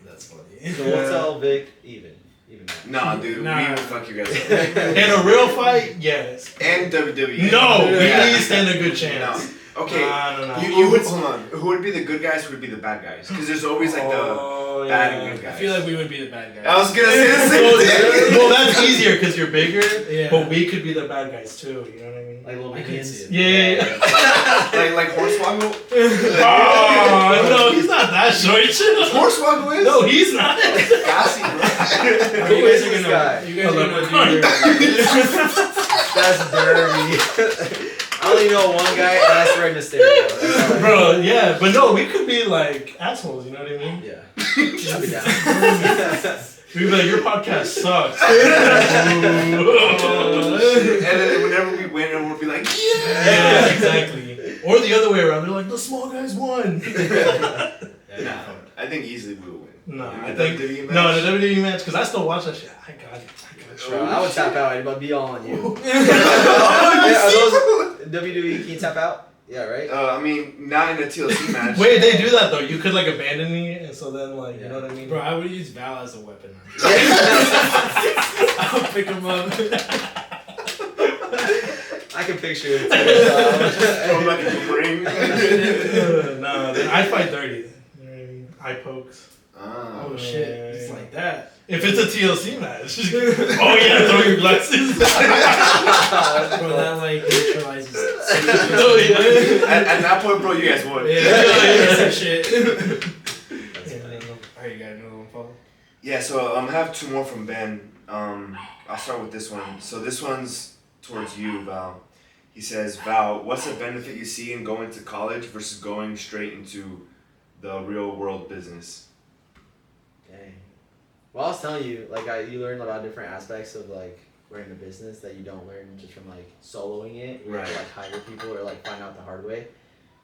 That's funny. So we'll tell Vic even match. Nah, dude, Nah. we will fuck you guys up. in a real fight, yes. And WWE. No, Yeah. we stand a good chance. No. Okay. No. You would hold on. Who would be the good guys? Who would be the bad guys? Because there's always like the bad and good I guys. feel like we would be the bad guys. I was gonna say the same thing. Well, that's easier because you're bigger, Yeah. but we could be the bad guys too. You know what I mean? Like little I can minions. see it. Yeah. like Hornswoggle. Oh no, he's not that short. Hornswoggle is. No, he's not. Gassy, bro. Who You is guys are this gonna. guy? You guys are gonna do your. That's dirty. I only know one guy, and that's Red Mysterio. That's all I know. Bro, yeah, but no, we could be like assholes. You know what I mean? Yeah. I'll be down. We'd be like, your podcast sucks. Oh, shit. And then whenever we win, everyone would be like, yeah. Yeah, exactly. Or the other way around. They're like, the small guys won. Nah, I think easily we will win. No, In I the think WWE match? no, in the WWE match because I still watch that shit. I got it. Bro, I would tap out, but be all on you. Oh, Yeah, are those WWE, can you tap out? Yeah, right? I mean, not in a TLC match. Wait, they do that though. You could like abandon me, and so then like you know what I mean. Bro, I would use Val as a weapon. I'll pick him up. I can picture it. Throw him like a ring. No, then I'd fight dirty. You know what I mean? Eye pokes. Oh shit, it's like that. If it's a TLC match, oh yeah, throw your glasses. Bro, that like neutralizes. Oh yeah. At that point, bro, you guys won. Yeah, shit. That's funny. Alright, you got another one, Pablo? Yeah, so I have two more from Ben. I'll start with this one. So this one's towards you, Val. He says, Val, what's the benefit you see in going to college versus going straight into the real world business? Dang. Well, I was telling you, like, you learn about different aspects of, like, running a business that you don't learn just from, like, soloing it. You have to, like, hire people or, like, find out the hard way.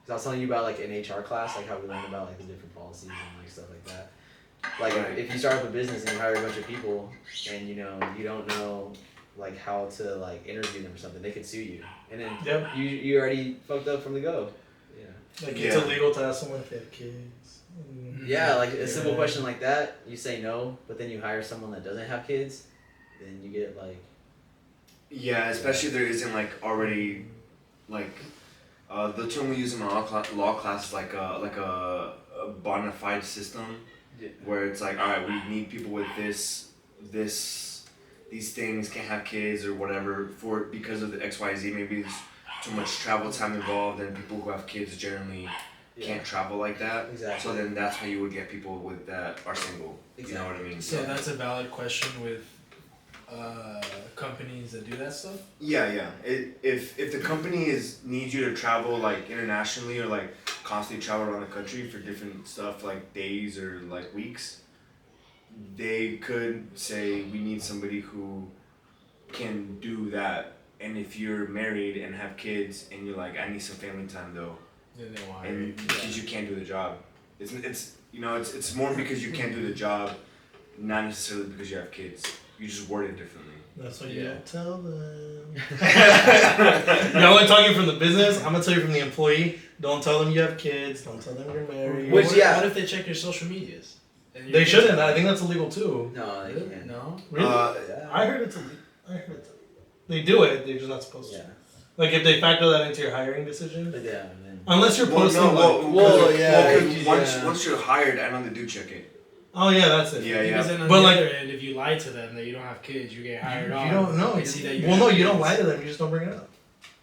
Because I was telling you about, like, an HR class, like, how we learned about, like, the different policies and, like, stuff like that. Like, if you start up a business and you hire a bunch of people and, you know, you don't know, like, how to, like, interview them or something, they could sue you. And then you already fucked up from the go. Yeah. Like, it's illegal to ask someone if they have kids. Yeah, like a simple question like that, you say no, but then you hire someone that doesn't have kids, then you get like. Yeah, especially if there isn't like already, like, the term we use in my law class is like a bona fide system, where it's like, all right, we need people with these things, can't have kids or whatever because of the XYZ. Maybe there's too much travel time involved, and people who have kids generally can't travel like that. Exactly. So then that's how you would get people with that are single. Exactly. You know what I mean? So that's a valid question with companies that do that stuff? Yeah. If the company needs you to travel like internationally or like constantly travel around the country for different stuff like days or like weeks, they could say we need somebody who can do that. And if you're married and have kids and you're like, I need some family time though, Then they want and because you can't do the job, it's more because you can't do the job, not necessarily because you have kids. You just word it differently. That's what you don't tell them. Y'all are talking from the business. I'm gonna tell you from the employee. Don't tell them you have kids. Don't tell them you're married. Which, what if they check your social medias? They shouldn't. I think that's illegal too. No, they can't. No. Really? Yeah. I heard it's illegal. They do it. They're just not supposed to. Yeah. Like if they factor that into your hiring decision. But yeah, man. Unless you're posting. Once you're hired, I know they do check it. Oh yeah, that's it. Yeah. Because then on But the like, other end, if you lie to them that you don't have kids, you get hired on. You don't know. They see that you well, have no, kids. you don't lie to them. You just don't bring it up.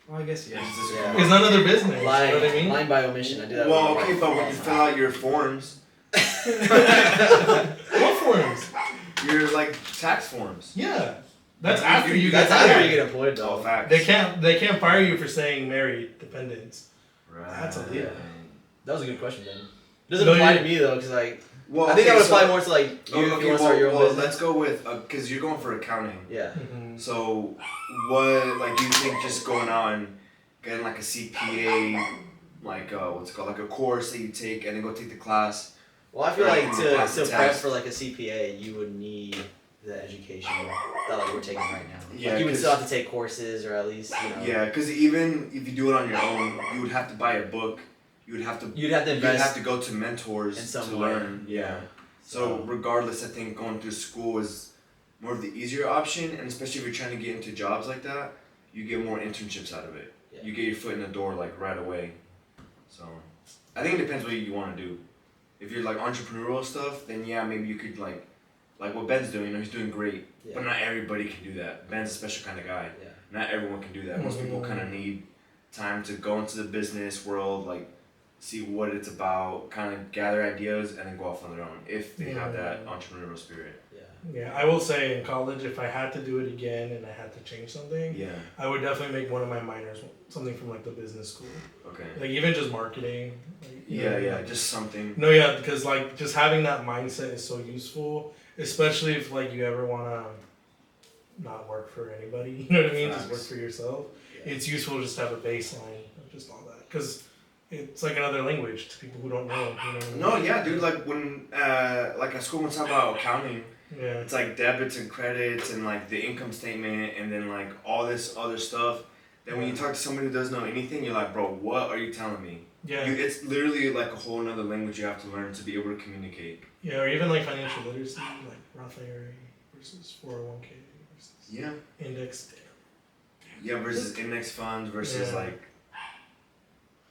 Well, I guess yeah. Yeah. It's none of their business. Lying, You know what I mean? lying by omission. I do that. Well, okay, but when you fill out your forms, What forms? your like tax forms. Yeah, that's after you That's get after hired. you get employed, All though. facts. They can't fire you for saying married dependents. Right. That's illegal. Yeah. That was a good question, then. Doesn't No, apply you- to me though, because like Well, I think that okay, would apply so- more to like you if you want to start your own well, business. let's go with because you're going for accounting. Yeah. Mm-hmm. So, what like you think just going out and getting like a CPA, like what's it called, like a course that you take and then go take the class. Well, I feel Right, like you pass to the prep test. for like a CPA, you would need the education that like we're taking right now. Yeah, Like, you would 'cause- still have to take courses or at least Yeah, because even if you do it on your own, you would have to buy a book. You would have to. You'd have to You'd invest have to go to mentors in to some learn. way. Yeah. So regardless, I think going through school is more of the easier option, and especially if you're trying to get into jobs like that, you get more internships out of it. Yeah. You get your foot in the door like right away. So, I think it depends what you want to do. If you're like entrepreneurial stuff, then yeah, maybe you could like what Ben's doing. You know, he's doing great, Yeah. but not everybody can do that. Ben's a special kind of guy. Yeah. Not everyone can do that. Most people kind of need time to go into the business world, like see what it's about, kind of gather ideas, and then go off on their own if they have that entrepreneurial spirit. Yeah, I will say in college, if I had to do it again and I had to change something, Yeah. I would definitely make one of my minors something from like the business school. Okay. Like even just marketing. Like, you know, Yeah, like- just something. No, yeah, because like just having that mindset is so useful, especially if like you ever wanna not work for anybody. You know what I mean? Just work Facts. for yourself. Yeah. It's useful just to have a baseline of just all that, because it's like another language to people who don't know. You know what I mean? No, yeah, dude. Like when, like at school, when we talk about accounting, Yeah. it's like debits and credits and like the income statement and then like all this other stuff Then when you talk to somebody who doesn't know anything, you're like, bro, what are you telling me? Yeah. It's literally like a whole nother language you have to learn to be able to communicate. Yeah, or even like financial literacy, like Roth IRA versus 401k versus Yeah. index. Yeah, versus index funds versus like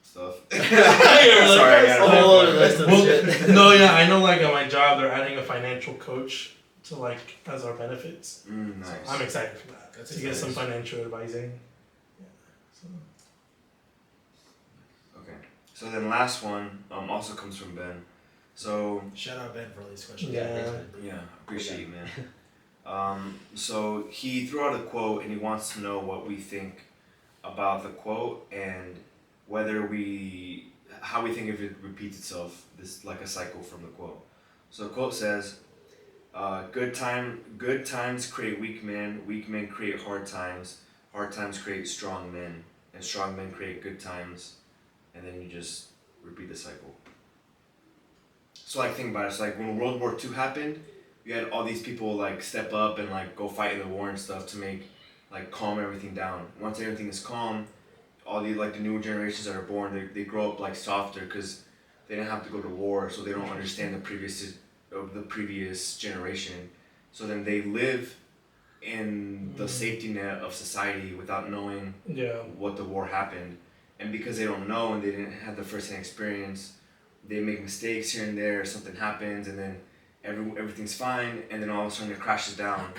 stuff. Sorry, A whole other list of shit. No, yeah, I know. Like at my job, they're adding a financial coach to like as our benefits. Nice. So I'm excited for that. That's to get some financial advising. Yeah. So. Okay. So then last one also comes from Ben. So Shout out Ben for all these questions. yeah, appreciate you, man. So he threw out a quote and he wants to know what we think about the quote and how we think if it repeats itself, this like a cycle from the quote. So the quote says, good times create weak men create hard times create strong men, and strong men create good times, and then you just repeat the cycle. So like think about it, it's like when World War II happened, you had all these people like step up and like go fight in the war and stuff to make like calm everything down. Once everything is calm, all the like the newer generations that are born, they grow up like softer because they didn't have to go to war, so they don't understand the previous generation. So then they live in the safety net of society without knowing what the war happened, and because they don't know and they didn't have the first-hand experience, they make mistakes here and there. Something happens, and then everything's fine, and then all of a sudden it crashes down.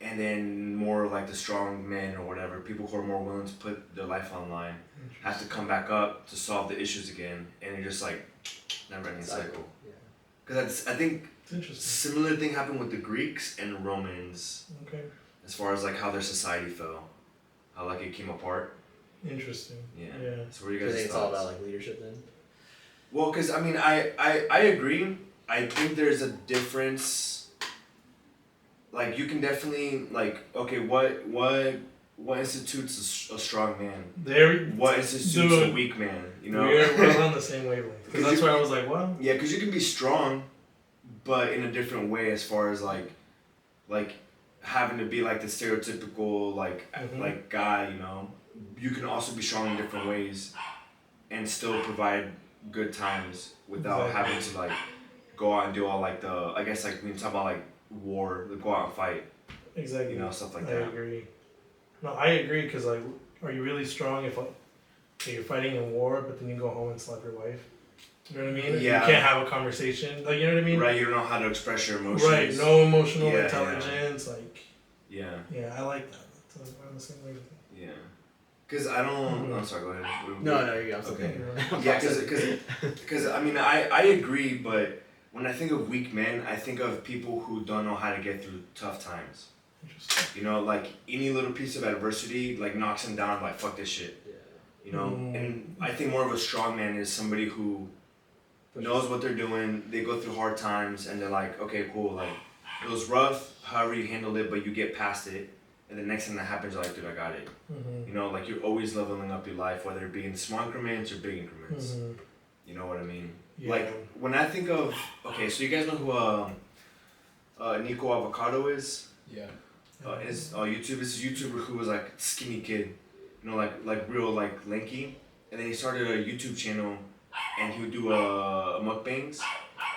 And then more like the strong men or whatever, people who are more willing to put their life on line, have to come back up to solve the issues again, and it just like never-ending cycle. Because I think similar thing happened with the Greeks and Romans. Okay. As far as like how their society fell, how like it came apart. Interesting. Yeah. So what do you I guys? think it's all about like leadership then. Well, because I mean, I agree. I think there's a difference. Like you can definitely like okay, what institutes a strong man? What institutes a weak man? You know, we're on the same wavelength. Because that's why I was like, wow. Yeah, because you can be strong, but in a different way as far as like having to be like the stereotypical like guy. You know, you can also be strong in different ways, and still provide good times without having to like go out and do all like the I guess like when you talk about like war, like go out and fight. Exactly. You know, stuff like I that. agree. No, I agree because like, are you really strong if like, you're fighting in war, but then you go home and slap your wife? You know what I mean? Yeah. You can't have a conversation. Like, you know what I mean? Right. You don't know how to express your emotions. Right. No emotional Yeah, intelligence. Like. Yeah. Yeah, I like that. So we're on the same wavelength. Yeah. Because I don't. I'm sorry. Go ahead. No, you're okay. okay. Yeah, because I mean I agree, but when I think of weak men, I think of people who don't know how to get through tough times. Interesting. You know, like any little piece of adversity like knocks them down. Like fuck this shit. Yeah. You know, and I think more of a strong man is somebody who knows what they're doing. They go through hard times, and they're like, okay, cool. Like it was rough, however you handled it, but you get past it. And the next thing that happens, you're like, dude, I got it. You know, like you're always leveling up your life, whether it be in small increments or big increments. You know what I mean? Yeah. Like when I think of, okay, so you guys know who Nico Avocado is? Yeah. His YouTube is a YouTuber who was like skinny kid, you know, like real like lanky, and then he started a YouTube channel, and he would do mukbangs,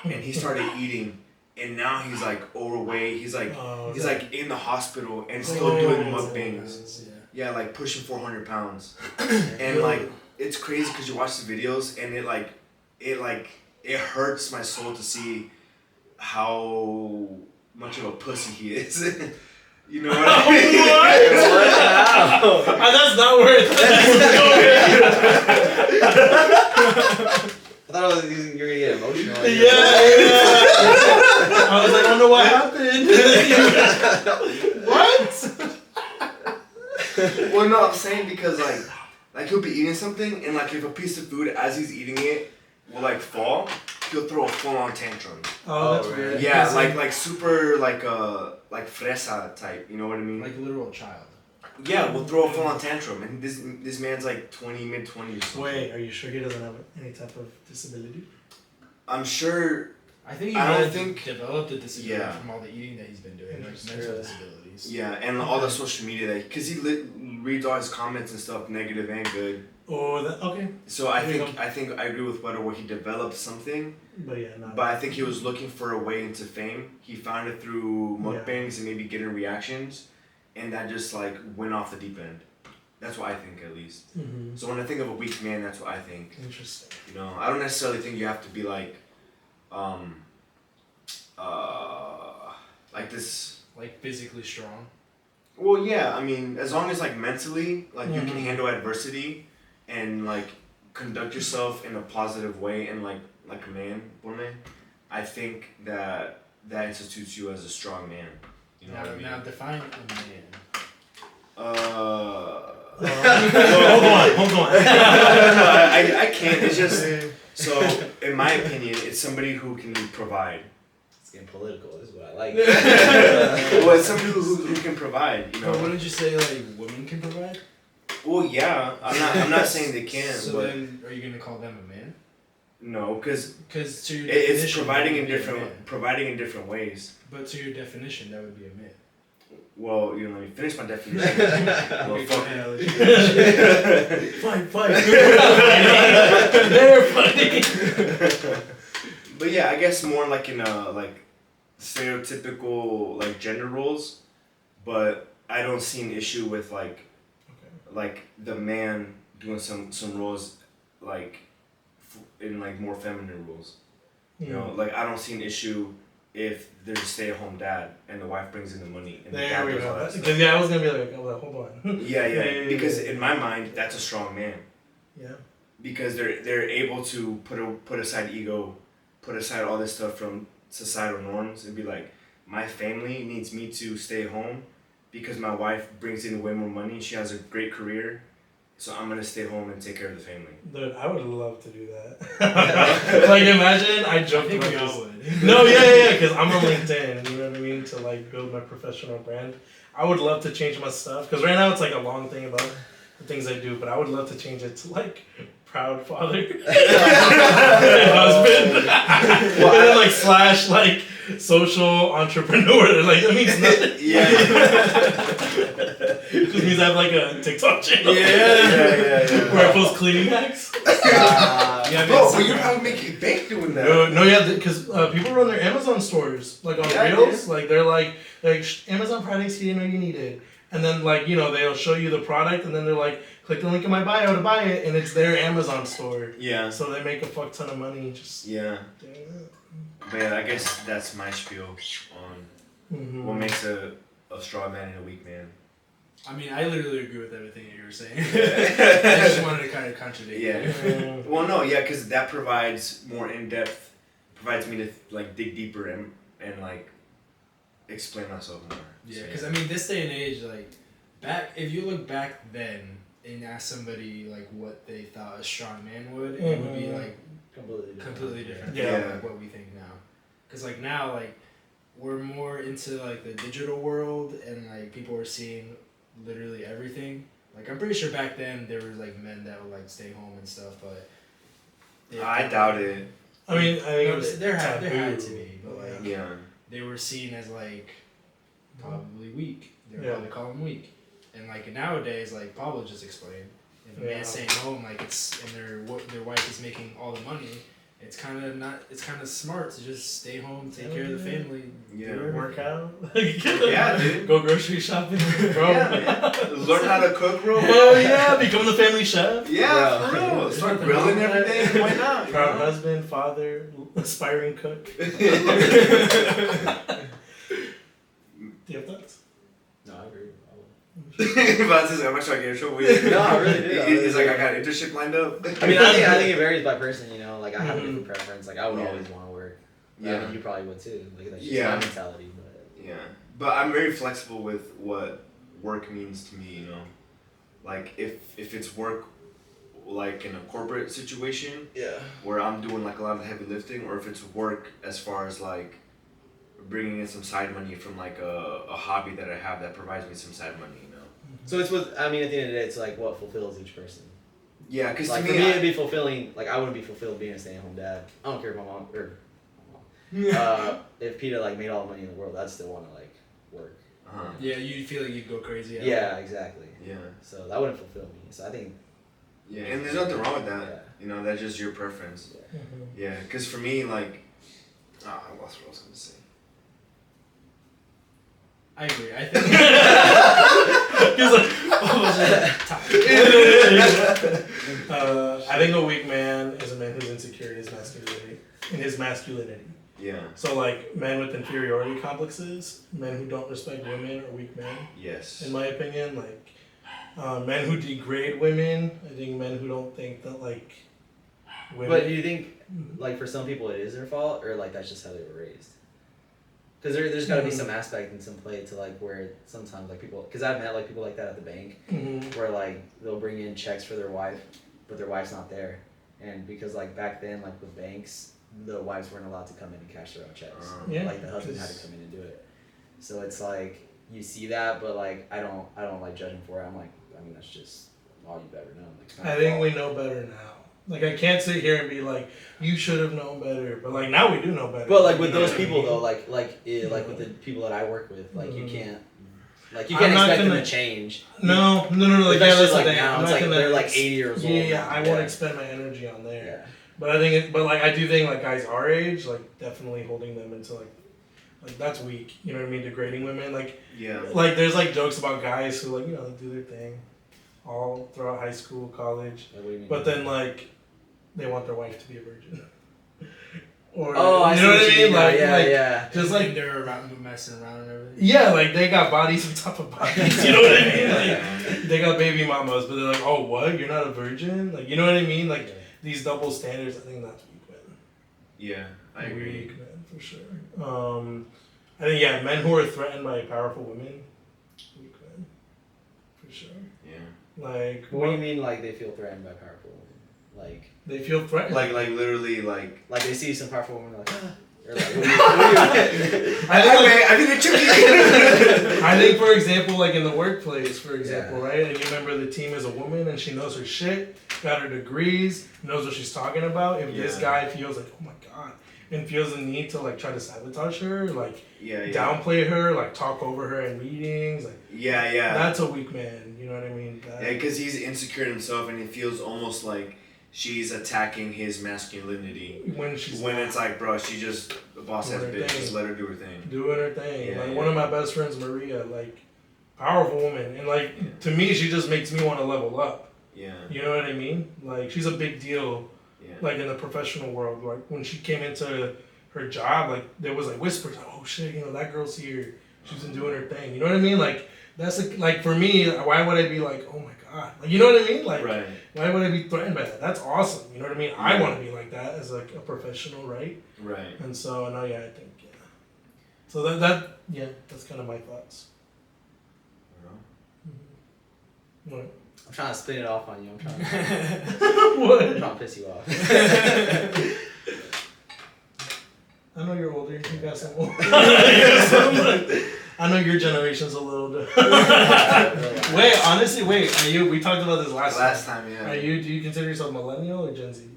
and he started eating. And now he's like overweight. He's like he's like in the hospital and still doing mukbangs. Yeah, like pushing 400 pounds. And like it's crazy because you watch the videos and it hurts my soul to see how much of a pussy he is. You know what I mean? That's not worth it. I thought you were gonna get emotional. I was like, I don't know what happened. What? Well, no, I'm saying because like he'll be eating something and like if a piece of food as he's eating it will like fall, he'll throw a full-on tantrum. Oh, that's weird. Yeah, like super like fresa type. You know what I mean? Like a literal child. Yeah, we'll throw a full-on tantrum, and this man's like mid-20s. Wait, are you sure he doesn't have any type of disability? I'm sure. I think he developed a disability from all the eating that he's been doing, like mental disabilities. Yeah, and all the social media because he reads all his comments and stuff, negative and good. Oh, okay. So I think I agree with Weather where he developed something. But yeah, no. But I think he was looking for a way into fame. He found it through mukbangs and maybe getting reactions, and that just like went off the deep end. That's what I think, at least. Mm-hmm. So when I think of a weak man, that's what I think. Interesting. You know, I don't necessarily think you have to be like this. Like physically strong. Well, yeah. I mean, as long as like mentally, like you can Mhm. handle adversity, and like conduct yourself in a positive way, and like a man, woman, I think that institutes you as a strong man. You know what I mean? Now define a man. Hold on. I can't. It's just so. In my opinion, it's somebody who can provide. It's getting political. This is what I like. Well, it's somebody who can provide. You know. But wouldn't you say like women can provide? Well, yeah. I'm not saying they can't. So but then, are you gonna call them a man? no, because to your it's definition, providing that in would be a different man. ways. But to your definition, that would be a man. Well, you know, let me finish my definition. Well, fuck it. Fight. They're funny. But yeah, I guess more like in like stereotypical like gender roles, but I don't see an issue with like the man doing some roles like in like more feminine roles. You know, like I don't see an issue if there's a stay-at-home dad and the wife brings in the money and the There dad we does all that go. stuff. Because I was gonna be like, hold on. Yeah. Because in my mind, that's a strong man. Yeah. Because they're able to put aside ego, put aside all this stuff from societal norms, and be like, my family needs me to stay home because my wife brings in way more money. She has a great career, so I'm gonna stay home and take care of the family. Dude, I would love to do that. Like, imagine I jumped I think we about all this. would. No, yeah, because I'm on LinkedIn, you know what I mean, to like build my professional brand. I would love to change my stuff, because right now it's like a long thing about the things I do, but I would love to change it to like proud father and husband. And then like slash like social entrepreneur. Like that means nothing. Yeah. Just means I have like a TikTok channel. Yeah. Where I post cleaning hacks. Yeah, Bro, but you probably make bank doing that. No, yeah, because people run their Amazon stores like on Reels. Like they're like Amazon products you didn't know you needed, and then like they'll show you the product, and then they're like, click the link in my bio to buy it, and it's their Amazon store. Yeah. So they make a fuck ton of money just Yeah. doing that. But yeah, I guess that's my spiel on Mm-hmm. what makes a strong man and a weak man. I mean, I literally agree with everything that you were saying. I just wanted to kind of contradict you. Yeah. Well, no, yeah, because that provides more in-depth, provides me to like dig deeper and like explain myself more. Yeah, So, because I mean, this day and age, like if you look back then and ask somebody like what they thought a strong man would, it would be like completely different Yeah. from like, what we think now. Because like now, like we're more into like the digital world, and like people are seeing literally everything. Like I'm pretty sure back then there was like men that would like stay home and stuff, but I doubt it. I mean, I think No, it was there had taboo. to be, but like Yeah. they were seen as like probably weak. They were Yeah. probably call them weak, and like nowadays, like Pablo just explained, if a Yeah. man's staying home, like it's and their wife is making all the money, it's kind of smart to just stay home, take care of the family, Yeah. do Work out. Yeah, dude. Go grocery shopping, bro. Learn how to cook, bro. Hell yeah, become the family chef. Yeah, for real. Start grilling every day. Why not? you Proud know? husband, father, aspiring cook. Do you have thoughts? No, I agree. But I'm not trying to get in trouble. No, I really do. He's like, I got an internship lined up. I mean, I think it varies by person. Like I have a different preference. Like I would Yeah. always want to work. Yeah. I mean, you probably would too. Like that's just Yeah. my mentality. But Yeah, but I'm very flexible with what work means to me. Like if it's work, like in a corporate situation yeah. where I'm doing like a lot of heavy lifting, or if it's work as far as like bringing in some side money from like a hobby that I have that provides me some side money. So it's what I mean. At the end of the day, it's like what fulfills each person. Yeah, because Like to for me, me, it'd be fulfilling. Like I wouldn't be fulfilled being a stay-at-home dad. I don't care if my mom or if Peter like made all the money in the world, I'd still want to like work. Yeah, you feel like you'd go crazy. Yeah, exactly. Yeah. So that wouldn't fulfill me. So I think. Yeah, and there's nothing wrong with that. Yeah. You know, that's just your preference. Yeah. Yeah, because for me, like, I lost what I was gonna say. I agree. I think. He's like, I think a weak man is a man who's insecure in his masculinity. Yeah. So like men with inferiority complexes, men who don't respect women are weak men. Yes. In my opinion, like men who degrade women, I think men who don't think that like women. But do you think, like, for some people it is their fault, or like that's just how they were raised? Because there's got to be some aspect and some play to like where sometimes like people, because I've met like people like that at the bank, where like they'll bring in checks for their wife, but their wife's not there, and because like back then like with banks, the wives weren't allowed to come in and cash their own checks. Like the husband had to come in and do it. So it's like you see that, but like I don't like judging for it. I'm like, I mean that's just all you've ever known. Like, I think we know better now. Like I can't sit here and be like, you should have known better, but like now we do know better. But like with those what people I mean? though, like with the people that I work with, like you can't I'm expect not them gonna- to change. No. Like Especially that's the like thing. now, I'm it's not like gonna, they're like 80 years old. Yeah, I won't Yeah. expend my energy on there. Yeah. But I think, but like I do think like guys our age, like definitely holding them into like that's weak. You know what I mean? Degrading women, like like there's like jokes about guys who like do their thing, all throughout high school, college, Like, what do you mean? but then like they want their wife to be a virgin. Or I you see know what what I you mean? mean. Like, Yeah. just like they're messing around and everything. yeah, like they got bodies on top of bodies. You know what I mean? Like they got baby mamas, but they're like, oh what? You're not a virgin? Like you know what I mean? Like these double standards. I think that's weak men. Yeah, I agree. Weak men for sure. I think men who are threatened by powerful women, weak men for sure. Yeah. Like What do you mean? Like they feel threatened by powerful women? Like they feel threatened. Like literally like. Like they see some powerful women, like, or like, what do you I mean, I think, for example, like in the workplace, for example, right? And you remember the team is a woman and she knows her shit, got her degrees, knows what she's talking about. If this guy feels like, oh my god, and feels the need to like try to sabotage her, like downplay her, like talk over her in meetings, like that's a weak man. You know what I mean? Because he's insecure in himself and he feels almost like she's attacking his masculinity when it's like, bro, she just a boss ass bitch. Just let her do her thing. Doing her thing. One of my best friends, Maria, like powerful woman, and like to me, she just makes me want to level up. Yeah. You know what I mean? Like she's a big deal. Yeah. Like in the professional world, like when she came into her job, like there was like whispers, like, oh shit, that girl's here. She's been doing her thing. You know what I mean? Like that's like for me, why would I be like, oh my god? Like you know what I mean? Like why would I be threatened by that? That's awesome. You know what I mean? I want to be like that as like a professional, right? Right. And so no, I think So that's kind of my thoughts. What? I'm trying to spin it off on you. I'm trying to piss you off. I know you're older. You got some older. I know your generation's a little different. Honestly, are you? We talked about this last time. Yeah. Do you consider yourself millennial or Gen Z?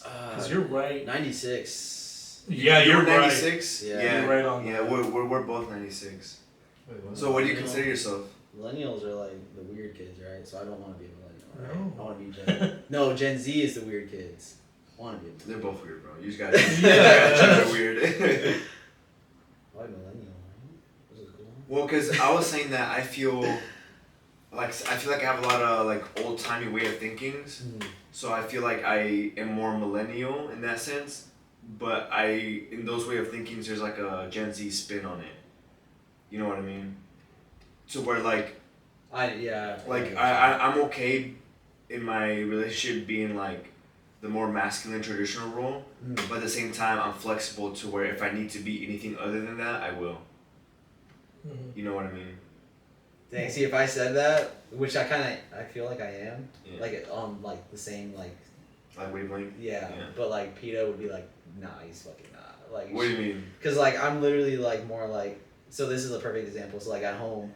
Because you're right. 96. Yeah, you're right. 96. Yeah, you're right on. Yeah, we're both 96. Wait, so what do you consider yourself? Millennials are like the weird kids, right? So I don't want to be a millennial, right? I want to be Gen. No, Gen Z is the weird kids. I want to be. They're both weird, bro. You just gotta. They're weird. Why millennial? This is cool. Well, cause I was saying that I feel like I have a lot of like old timey way of thinkings. So I feel like I am more millennial in that sense, but in those way of thinkings, there's like a Gen Z spin on it. You know what I mean? So where I'm okay in my relationship being like the more masculine traditional role, but at the same time I'm flexible to where if I need to be anything other than that, I will. You know what I mean? Dang, see if I said that, which I feel like I am, like like the same like wavelength. Yeah, but like PETA would be like, nah, he's fucking not. Like, what do you mean? Because like I'm literally like more like, so this is a perfect example. So like at home,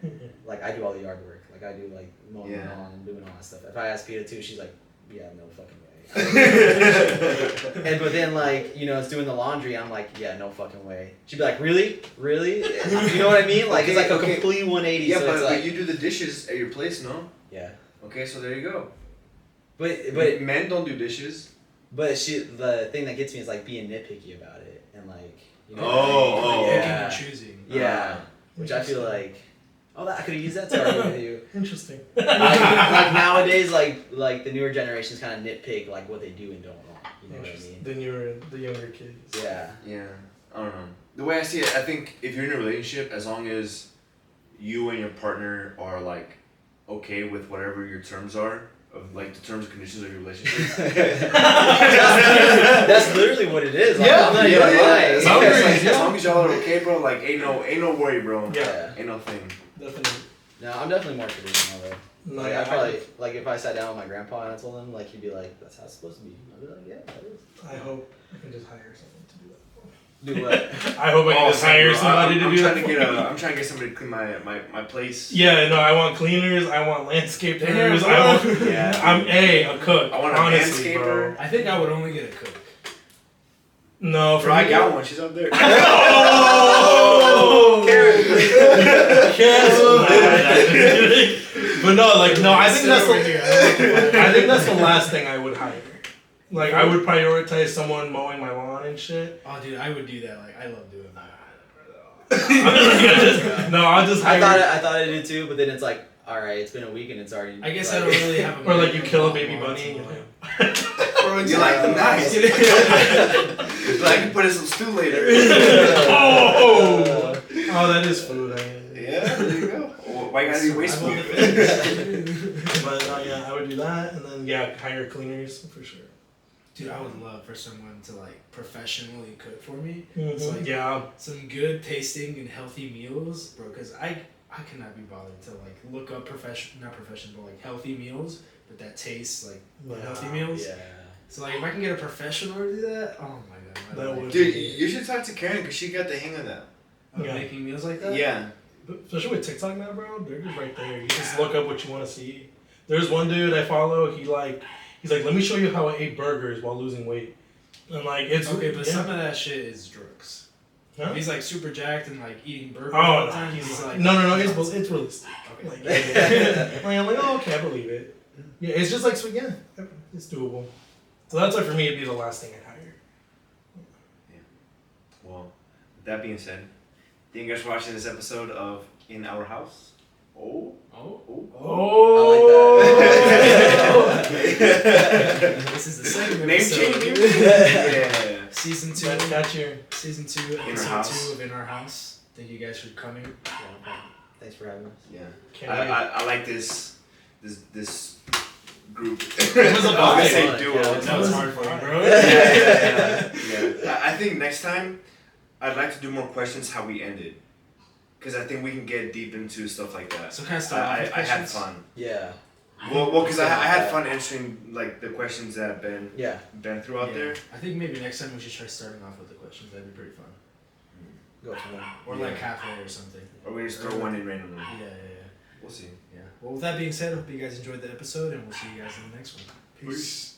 like I do all the yard work. Like I do like mowing the lawn and doing all that stuff. If I ask PETA too, she's like, yeah, no fucking way. And but then like, you know, it's doing the laundry. I'm like, yeah, no fucking way. She'd be like, really? You know what I mean? Like, it's like a complete 180. Yeah, so but it's like, you do the dishes at your place, no? yeah. Okay, so there you go. But Men don't do dishes. the thing that gets me is like being nitpicky about it and like, you know. Oh, Picking yeah. and choosing. Yeah. Which I feel like, I could have used that to argue with you. Interesting. Like nowadays, like the newer generations kind of nitpick like what they do and don't want. You know what I mean? The younger kids. Yeah. Yeah, I don't know. The way I see it, I think if you're in a relationship, as long as you and your partner are like okay with whatever your terms are, of like the terms and conditions of your relationship. That's literally what it is. Like, Yeah, I'm not yeah, even yeah. lying. As long as, Yeah. as long as y'all are okay, bro, like ain't no worry, bro. Yeah. Ain't no thing. Definitely. No, I'm definitely more traditional though. No, Like yeah, I probably like if I sat down with my grandpa and I told him, like he'd be like, "That's how it's supposed to be." I'd be like, "Yeah, that is." I hope I can just hire someone to do that. Do what? I hope I can just hire somebody to do that. I'm trying to get somebody to clean my place. Yeah, no, I want cleaners. I want landscapers. Damn, I want. Yeah. I'm a cook. I want a honestly, landscaper. bro. I think I would only get a cook. No, for Bro, I me- got one. She's up there. Oh, Karen. Cancel that. But no, like no, I think that's the last thing I would hire. Like I would prioritize someone mowing my lawn and shit. Oh, dude, I would do that. Like, I love doing that. I'll just hire. I thought I did too, but then it's like, all right, it's been a week and it's already. I guess like, I don't really have a. Or like you kill a baby bunny. And you're like, You're like, nice. But I can put in some stew later. oh, that is food. Yeah, there you go. Why you gotta be wasteful? But yeah, I would do that, and then hire cleaners for sure. Dude, I would love for someone to like professionally cook for me. Mm-hmm. It's like Yeah. some good tasting and healthy meals, bro. Cause I cannot be bothered to like look up not professional, but like healthy meals, but that tastes like healthy meals. Yeah. So like if I can get a professional to do that, oh my god. That would- Dude, you should talk to Karen because she got the hang of that. Yeah. Making meals like that. Yeah. Especially with TikTok now, bro. They're just right there. You just look up what you want to see. There's one dude I follow. He's like, let me show you how I ate burgers while losing weight. And like it's Okay, but some of that shit is drugs. Huh? If he's like super jacked and like eating burgers Oh, all the time, he's he's like no. It's realistic. Okay. Like, I'm like, oh, okay, I believe it. Yeah, it's just like, so yeah, it's doable. So that's like for me, it'd be the last thing I'd hire. Well, with that being said, thank you guys for watching this episode of In Our House. Oh. This is the second Name episode. change. Yeah. Season 2. That's your. Season 2, In Our episode House. 2 of In Our House. Thank you guys for coming. Thanks for having us. Yeah. Can't I like this group. It was a I was gonna vibe. say Yeah, duo. That was hard for you, bro. Yeah. I think next time I'd like to do more questions how we ended, because I think we can get deep into stuff like that. So kind of start off with I had questions? fun. Yeah. Well, because I had fun answering like the questions that Ben threw out there. I think maybe next time we should try starting off with the questions. That'd be pretty fun. Go for one. Or like halfway or something. Or we just throw one in randomly. Yeah. We'll see. Yeah. Well, with that being said, I hope you guys enjoyed the episode, and we'll see you guys in the next one. Peace.